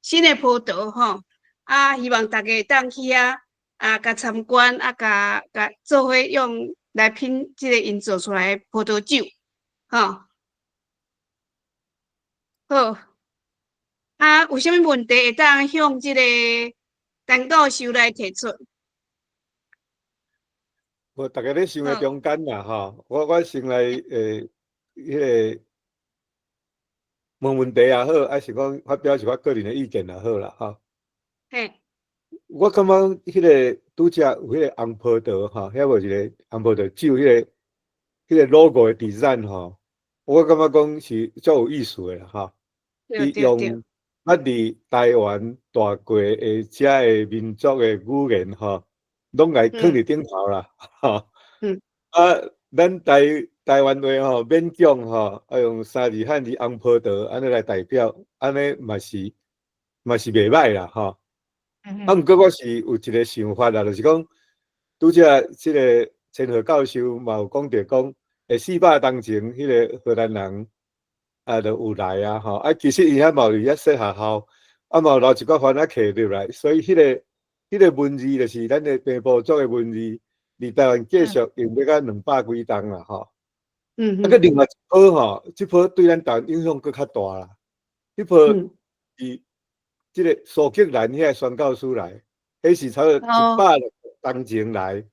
新的葡萄吼啊，希望大家会当去甲参观甲做伙用来品即个因做出来的葡萄酒吼。好，有啥物问题会当向即个陈教授来提出？无，大家咧想的中间啦吼，我先来迄个问问题也好，还是讲发表一我个人的意见也好啦吼。嘿，我感觉迄个拄则有迄个红葡萄吼，遐无一个红葡萄酒迄个 logo 的 design 吼，我感觉讲是足有意思的啦吼。伊用伫台湾大过的遮的民族的语言吼，拢来放伫顶头啦吼。咱台湾话吼，勉强吼，用3字汉字红葡萄安尼来代表，安尼嘛是袂歹啦吼。毋过我是有一个想法啦，就是讲，拄则即个千和教授嘛有讲着讲，400当前迄个荷兰人就有来啊吼，其實伊遐嘛有遐說學校，嘛有留一寡番仔客入來，所以迄個文字就是咱的平埔族的文字，佇台灣繼續用要到200幾棟啦吼。個另外一波吼，即波對咱台灣影響佫較大啦。即波是即個蘇格蘭遐宣教師來，迄是差不多100當前來，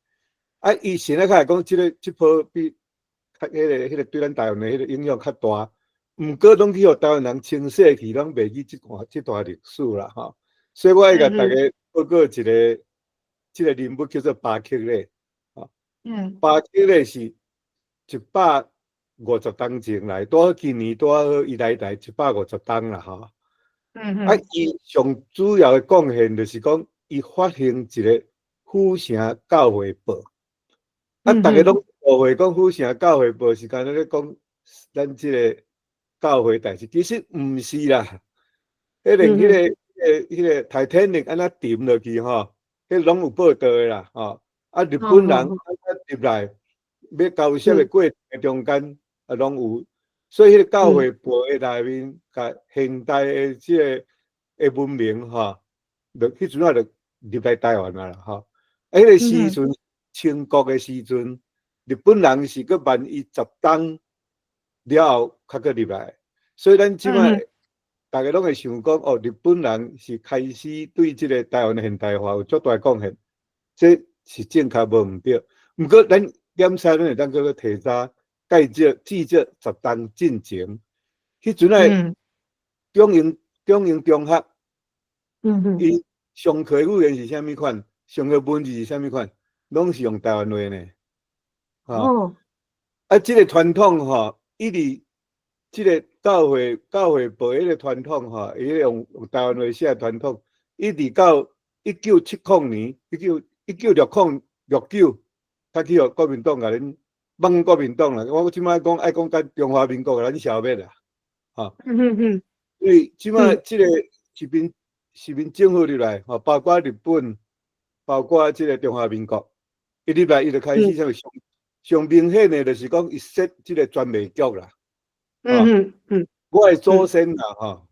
伊現在來講，即波比迄個對咱台灣的迄個影響較大。毋過攏去互台灣人清洗去，攏袂記即段歷史啦吼。所以我會甲大家報告即個人物叫做巴克勒。巴克勒是150當前來，拄今年拄好伊來台150當啦吼。伊上主要的貢獻就是講，伊發行一個府城教會報。大家攏誤會講府城教會報是干咧講咱即個教會代志，其實毋是啦。迄個 Titanic 安那沉落去吼，迄攏有報道的啦吼。日本人安那入來，要交涉的过程中间啊，拢有，所以迄个教会背的内面，甲现代的即个文明吼，就迄阵啊就入来台湾啦吼。迄个时阵，清国的时阵，日本人是个1110冬了后，才个入来。所以咱即摆大家拢会想讲，哦，日本人是开始对即个台湾的现代化有足大贡献，这是正确无毋对。毋过咱检查咱会当搁提早记这10冬进前，迄阵啊，中英中学，伊上课语言是啥物款？上课文字是啥物款？拢是用台湾话呢。哦，啊，即个传统吼，一直即个教会背迄个传统吼，伊用台湾话写传统，一直到1970年1969，才去互国民党甲恁帮国民党啦。我即摆讲爱讲甲中华民国甲咱消灭啦，吼。所以即摆即个市民政府入来，吼，包括日本，包括即个中华民国，伊入来伊就开始啥物上明显的，就是讲伊设即个专卖局啦。我的祖先啦，吼，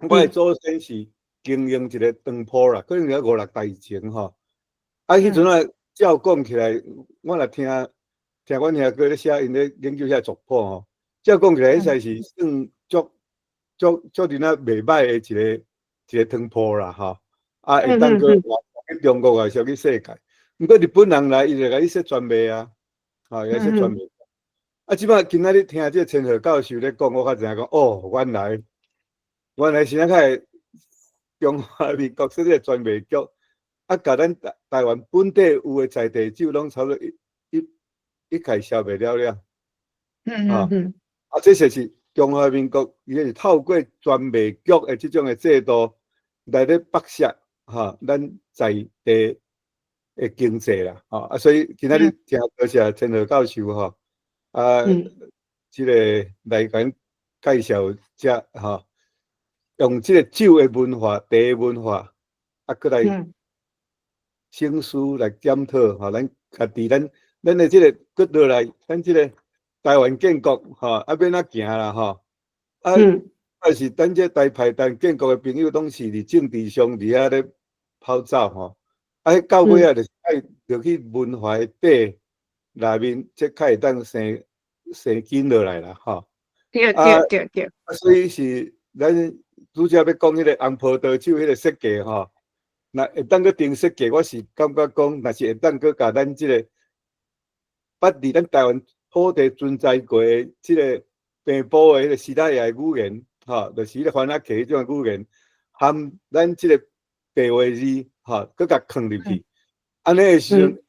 我的祖先是经营一个当铺啦，可能在5、6代前吼。啊，迄阵啊，照讲起来，我若听阮兄哥咧写，因咧研究遐族谱吼，照讲起来，迄才是算足人啊袂歹的一个汤铺啦，吼。啊，会当去中国啊，上去世界。毋过日本人来，伊就甲伊说专卖啊，吼，伊说专卖。啊，即摆今仔日听这千和教授咧讲，我较知影讲，哦，原来是咱个中华民国说这个专卖局，啊，甲咱台湾本地有诶在地酒，拢差不多一概消灭了。啊，这就是中华民国，伊是透过专卖局诶即种诶制度来咧剥削咱在地诶经济啦，啊，所以今仔日听多谢千和教授吼，啊，即个来甲咱介绍遮吼，用即个酒诶文化、茶诶文化，啊，搁来省思来检讨吼，咱家己咱诶即个搁落来，咱即个台湾建国吼，啊免哪行啦吼，啊，但是咱这台派单建国诶朋友，拢是伫政治上伫遐咧跑走吼，啊，到尾啊，就是爱着去文化诶底内面，才较会当生根落来啦吼。对。啊，所以是咱拄则要讲迄个红葡萄酒迄个设计吼，若会当去定设计，我是感觉讲，若是会当去甲咱即个捌伫咱台湾土地存在过诶即个平埔诶迄个时代诶语言，吼，就是迄个番仔客迄种语言，含咱即个白话字，吼，搁甲放入去，安尼诶时阵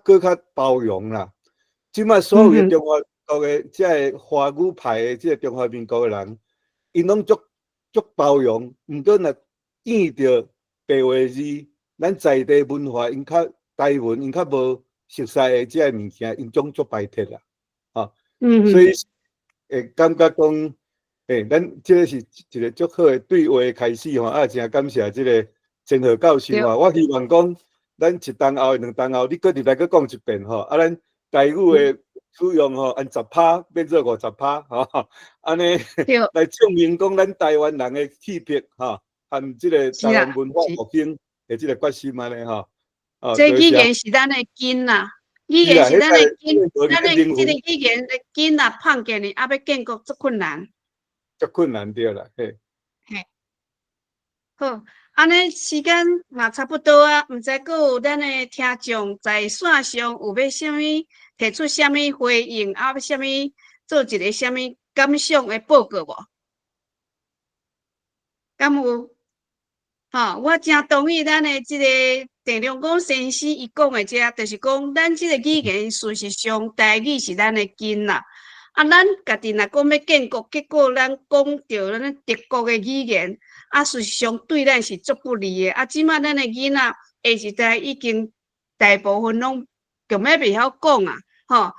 会较包容啦。即摆所有诶中华国诶即个华语派诶即个中华民国诶人，因拢足包容，毋过若见着白话字，咱在地文化因较台文因较无熟悉诶即个物件，因总足排斥啦，吼。所以会感觉讲，咱即个是一个足好诶对话开始吼，啊，真感谢即个千和教授啊！我希望讲，咱1冬后、2冬后，你搁入来搁讲一遍吼，啊，咱台语诶使用吼，按10%变做50%吼，安尼来证明讲咱台湾人诶气魄吼，含即个台湾文化复兴诶即个决心安尼吼。这语言是咱诶根啦，语言是咱诶根，咱诶即个语言诶根啊，胖起呢，啊要建国足困难。足困难对啦，嘿。好，安尼时间嘛差不多啊，毋知阁有咱诶听众在线上有要啥物提出啥物回应，啊要啥物做一个啥物感想诶报告无？敢有？吼，我真同意咱诶即个郑良公先生伊讲诶，遮就是讲咱即个语言事实上台语是咱诶根啦。啊，咱家己若讲要建国，结果咱讲着咱德国诶语言。啊，事实上对咱是足不利的。啊，即马咱的囡仔下一代已经大部分拢根本袂晓讲啊，吼。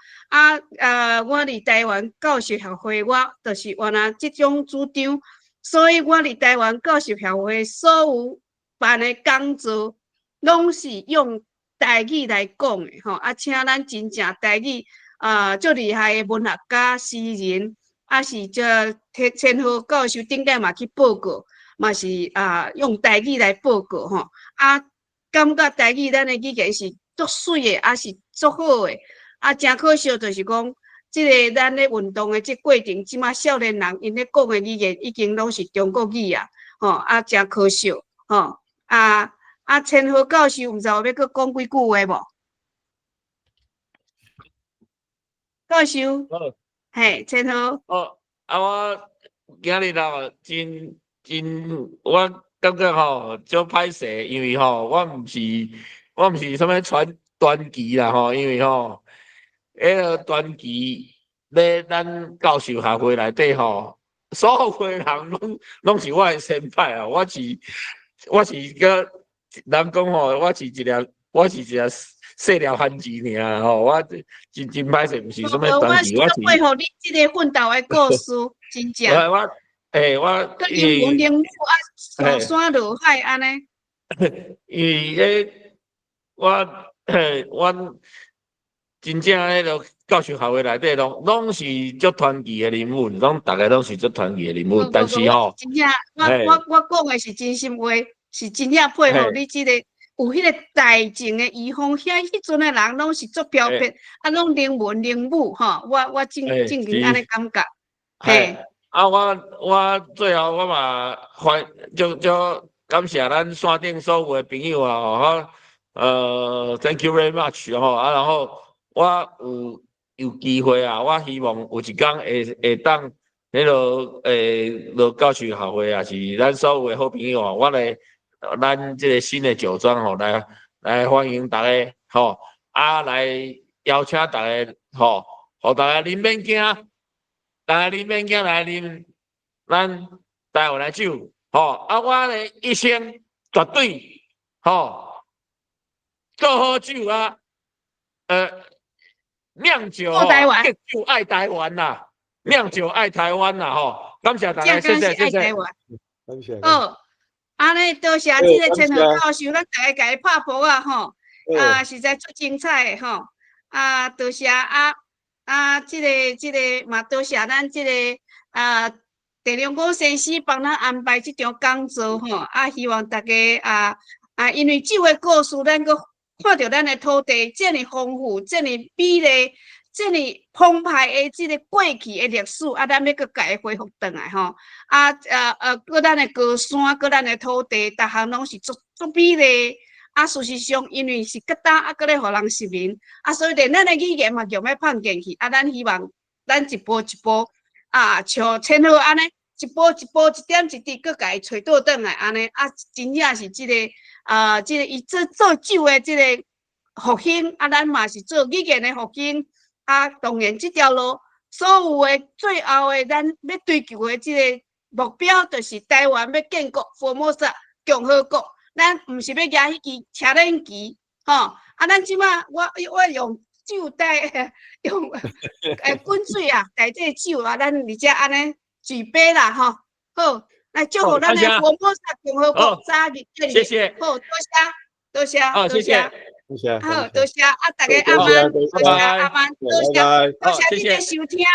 我伫台湾教授协会，我就是原来即种主张，所以我伫台湾教授协会所有办的讲座，拢是用台语来讲的，吼。啊，请咱真正台语足厉害的文学家、诗人，是这千和教授顶届嘛去报告，嘛是用台语来报告吼，感觉台语咱的语言是足水的，是足好的，真可惜就是讲，即个咱咧运动的即过程，即马少年人因咧讲的语言已经拢是中国语啊，真可惜，千和教授，毋知有要搁讲几句话无？教授，嘿，千和。我今日我感觉足歹势，因为我毋是什么传奇啦因为迄个传奇咧咱教授学会内底所有的人拢是我的先輩啊，我是个人讲我是一个细条番薯尔我真歹势，毋是什么传奇，我是配合你即个奋斗的故事，真正。我个铃木上山落海安尼。因为我真正迄个教授学会内底拢是足传奇的人物，大家拢是足传奇的人物，但是真正我讲的是真心话，是真正配合你即个有迄个大情的遗风，迄阵的人拢是足飘撇，拢能文能武我正经安尼感觉，嘿。我最后我嘛就感谢咱山顶所有的朋友thank you very much 然后我有机会我希望有一天会当迄落教授学会是咱所有的好朋友我来咱这个新的酒庄来欢迎大家来邀请大家互大家啉免惊。大家啉免惊来啉咱台湾的酒，我的一生绝对做好酒酿酒就爱台湾啦，酿酒爱台湾啦感谢大家，谢谢。感谢。安尼多谢即个千和教授，咱大家甲伊拍波实在足精彩的多谢即个嘛，多谢咱即个陈良光先生帮咱安排即场讲座希望大家因为酒的故事，咱阁看到咱的土地这么丰富，这么美丽，这么澎湃的即个过去的历史咱要阁甲伊恢复转来搁咱的高山，搁咱的土地，逐项拢是足美丽。事实上，因为是疙瘩搁咧互人失明所以连咱的语言嘛强要放进去咱希望咱一步一步像千和安尼一步一步一点一滴搁甲伊找倒转来安尼真正是即个伊做酒的即个复兴咱嘛是做语言的复兴当然即条路所有的最后的咱要追求的即个目标，就是台湾要建国，Formosa共和国。咱毋是要举迄支车轮旗咱即摆我用酒用滚水代替酒咱而且安尼举杯啦好，来祝福咱的Formosa共和国早日建立。谢谢。好，多谢。谢谢。好，多谢大家阿曼，多谢阿曼，多谢你的收听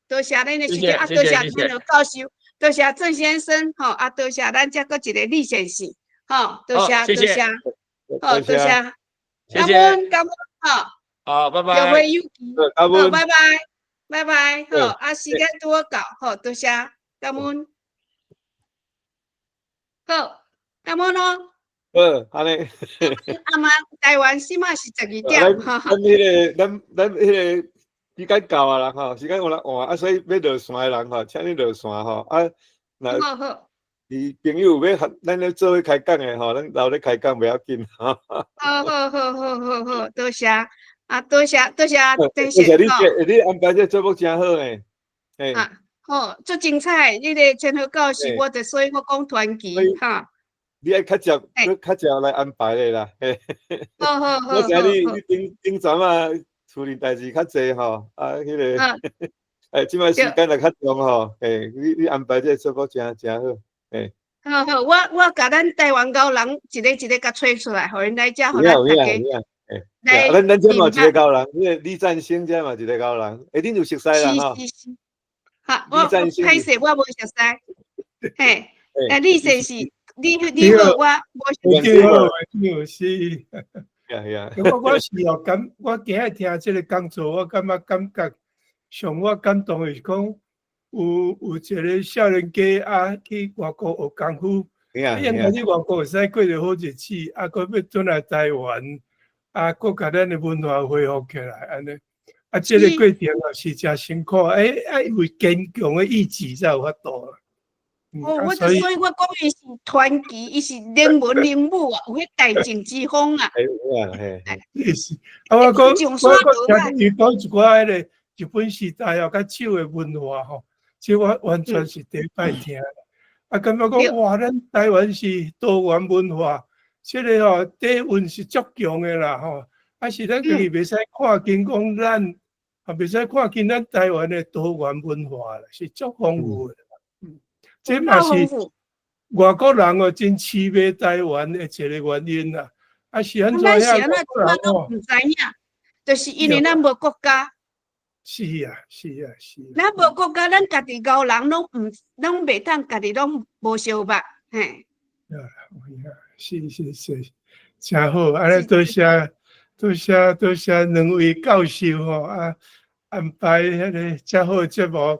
多谢恁的收听多谢咱的教授，多谢郑先生多谢咱再搁一个李先生。多谢，多谢，感恩，拜拜，约会有期，拜拜，时间多到，多谢，感恩，感恩安尼，阿妈，台湾起码是12点，咱迄个时间到啊啦时间有人换所以要落山的人请你落山好。朋友要咱咧做开讲的咱留咧开讲不要紧好，多谢多谢你安排这节目真好诶，足精彩，你个千和教授，所以我讲传奇你爱较早来安排咧啦，我知你顶阵处理代志较济迄个即摆时间也较长你安排这节目真好。好，我甲咱台湾高人一个甲找出来，互因来遮，互咱大家来咱这嘛一明白个高人，因为李占星这嘛一个高人，恁有熟悉啦吼。是。好，李占星歹势，我无熟悉。嘿，你说是你好，我原对哦，始嘛，对哦，是。呀，我是哦我今日听这个工作，我感觉上我感动的是讲，有一个少年家啊去外国学功夫，因为去外国会使过着好日子，啊，佮要转来台湾，啊，佮甲咱的文化恢复起来，安尼。啊，这个过程也是真辛苦，有坚强的意志才有法度。所以我讲伊是传奇，伊是人文人物啊，有迄大政之风啊。是，我讲听伊讲一寡迄个日本时代哦，甲手的文化吼，即我完全是第一摆听。啊，感觉讲哇，咱台湾是多元文化，这个吼底蕴是足强的啦吼。啊，是咱家己袂使看轻讲咱，啊袂使看轻咱台湾的多元文化啦，是足丰富的。这嘛是外国人哦真痴迷台湾的一个原因啦。啊是安怎遐外国人哦？唔知影，就是因为咱无国家。是啊。咱无国家，咱家己高人拢袂当家己拢无相捌，嘿。是，真好。安尼多谢两位教授吼啊，安排迄个遮好节目。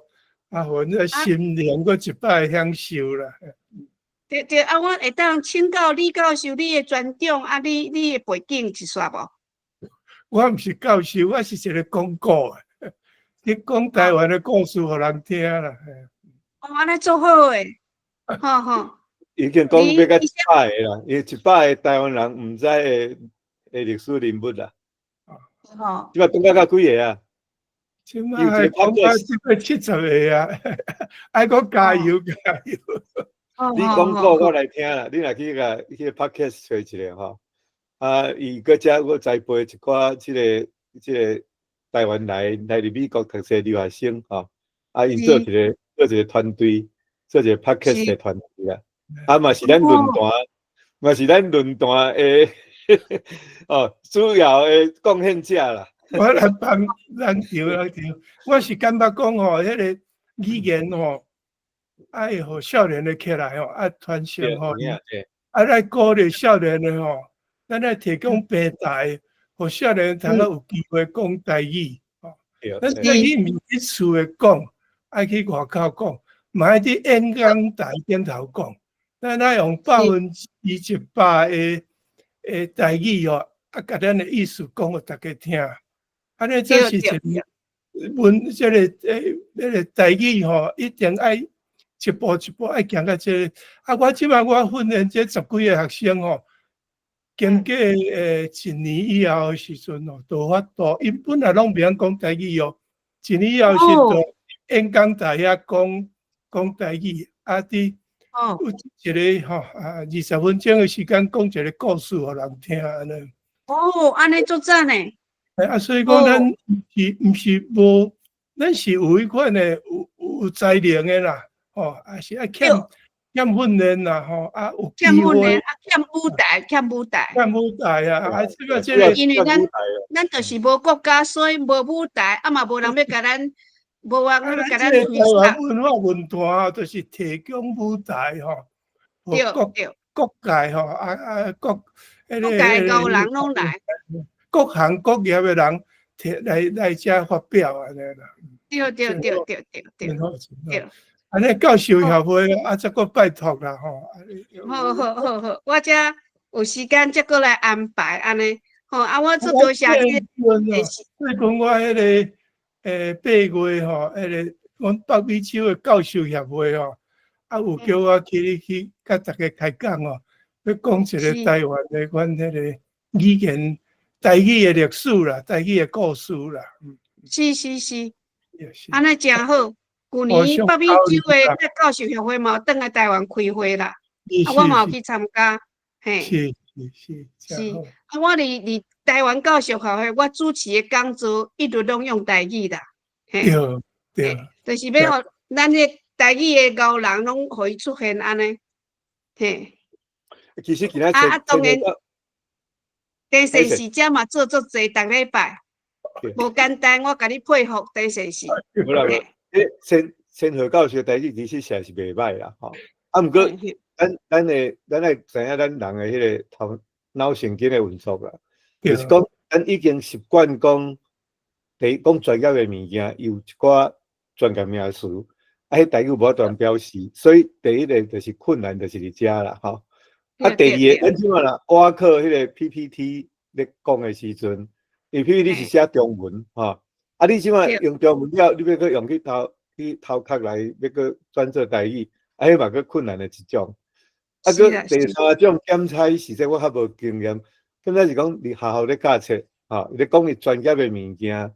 啊，阮个心灵阁一摆享受啦。对，啊，我会当请教李教授你的专长，啊，你的背景一煞无？我毋是教授，我是一个讲故的，你讲台湾的故事互人听啦。安尼做好诶，吼。已经讲要甲100个啦，因为100个台湾人毋知的历史人物啦。吼，即摆讲到几个啊？即摆讲到即个70个啊，爱阁加油。你讲过我来听啦，你若去个迄个 podcast 找一个吼，啊，伊搁遮我栽培一寡即个台湾来入美国读册留学生吼，啊，因做一个团队，做一个 podcast 的团队啦，啊嘛是咱论坛诶，哦，主要诶贡献者啦。我来帮人调，我是感觉讲吼，迄个语言吼，爱互少年的起来吼，爱传承吼，来鼓励少年的吼，咱来提供平台，互少年通有机会讲台语吼。咱台语毋是伫厝诶讲，爱去外口讲，嘛爱伫演讲台顶头讲，咱爱用100%诶台语吼，啊，甲咱诶意思讲互大家听。安尼这是一个这个台语吼，一定爱一步一步爱行到这个。啊，我即摆我训练这10几个学生吼，经过1年以后的时阵吼，就法度，因本来拢袂晓讲台语哦，1年以后是就演讲台遐讲台语，啊伫有一个吼20分钟的时间讲一个故事互人听安尼。安尼足赞呢。啊，所以讲咱毋是无，咱是有迄款的有才能的啦，吼，啊是爱欠训练啦，吼，啊有机会，欠舞台啊，这个，因为咱就是无国家，所以无舞台，啊嘛无人要甲咱，无人要甲咱推上。文化就是提供舞台吼，各界吼，各界高人拢来。各行各业的人来遮发表安尼啦。对。安尼教授协会啊，再个拜托啦吼。好，我遮有时间再过来安排安尼。吼，啊，我做多谢你。最近我迄个8月吼，迄个阮北美洲的教授协会吼，啊有叫我去甲大家开讲哦，要讲一个台湾的阮迄个语言。台语的历史啦，台语的故事啦，是，安尼真好。去年北美洲的教授协会嘛，倒来台湾开会啦，啊，我嘛有去参加，嘿，是，啊，我伫台湾教授协会，我主持的讲座一直拢用台语啦，对，就是要互咱的台语的高人拢互伊出现安尼，嘿。其实今仔当然。第四时遮嘛做足济，逐礼拜对无简单，我甲你佩服第四时。无啦无，先何教授台语其实实是袂歹啦，吼。啊，毋过咱会知影咱人的迄个头脑神经的运作啦，就是讲咱已经习惯讲，讲专业的物件有一寡专业名词，啊，迄台语无法度表示，所以第一个就是困难，就是伫遮啦，吼。啊，第二个，咱即满啦，我靠迄个 PPT 咧讲的时阵，因为 PPT 是写中文，吼。啊，你即满用中文了，你要搁用去头壳来要搁转做台语，啊，迄嘛搁困难的一种。啊，搁第三种检查实在我较无经验，更加是讲你学校咧教册，吼，咧讲伊专业的物件，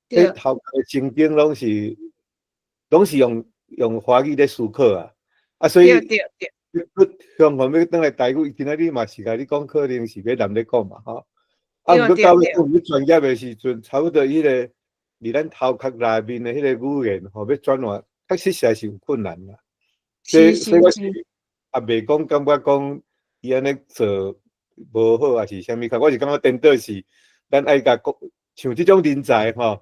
迄头壳的神经拢是用华语咧思考啊，啊，所以相反要转来台语，今仔日嘛是甲你讲，可能是要难咧讲嘛，吼。啊，毋过到尾讲专业的时阵，差不多迄个伫咱头壳内面的迄个语言，吼，要转换，确实实在是有困难啦。所以我是也袂讲感觉讲伊安尼做无好，还是啥物？我是感觉颠倒是，咱爱甲像即种人才吼，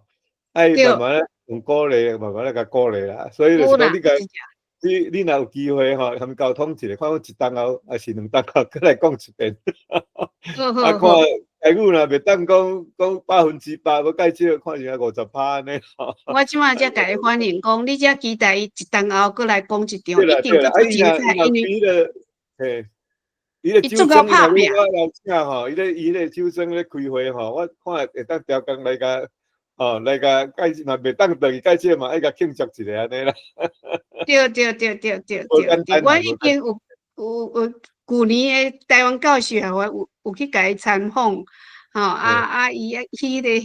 爱慢慢用鼓励，慢慢来甲鼓励啦。所以就是讲你若有机会吼，他们沟通一下，看我一档后还是两档后，再来讲一遍。啊，看台语若袂当讲100%，要介少看成50%安尼。我即马才甲伊反映讲，你才期待伊一档后过来讲一场，一定要做精彩，因为伊做到拍拼。吼，伊咧手生咧开会吼，我看会当调工来甲。哦，来甲介绍嘛，袂当倒去介绍嘛，爱甲庆祝一下安尼啦。对，我已经有旧年的台湾教授我有去甲伊参访，吼伊迄个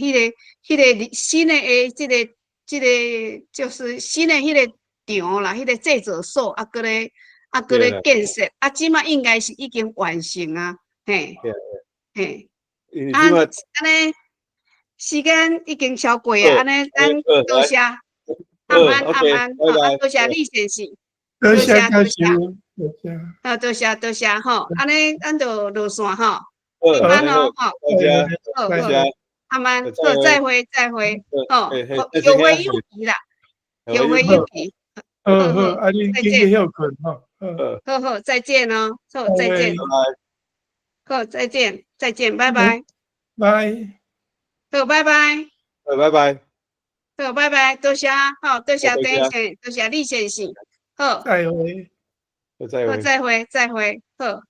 新的即个就是新的迄个场啦，迄个制作所搁咧建设，即马应该是已经完成啊，嘿，安尼。时间已经超过啊，安尼咱多谢，安，多谢李先生，多谢，多谢吼，安尼咱就落线吼，安咯吼，好，再会，吼，有会有期啦，有会有期，啊，你今日休困吼，好，再见哦，好，再见，好，再见，拜拜，拜。好，拜拜。拜拜。好，拜拜，多谢，好，多谢丁先生，多谢李先生，好，再会，好，再会，好。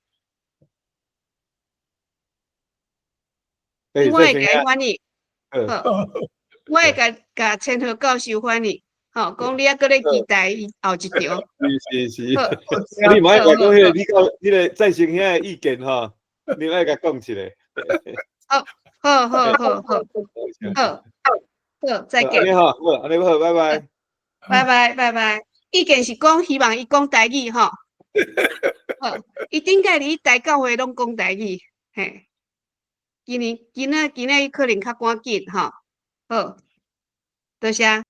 我会甲伊翻译，好，我会甲千和教授翻译，吼，讲你还搁咧期待伊后一条。是，你莫爱讲迄个你个再生遐个意见吼，你爱甲讲一下。好，再见。你好，安尼好，拜拜。拜拜。意见是讲希望伊讲台语吼。好，伊顶个哩台教会拢讲台语，嘿。今仔伊可能较赶紧吼。好，多谢。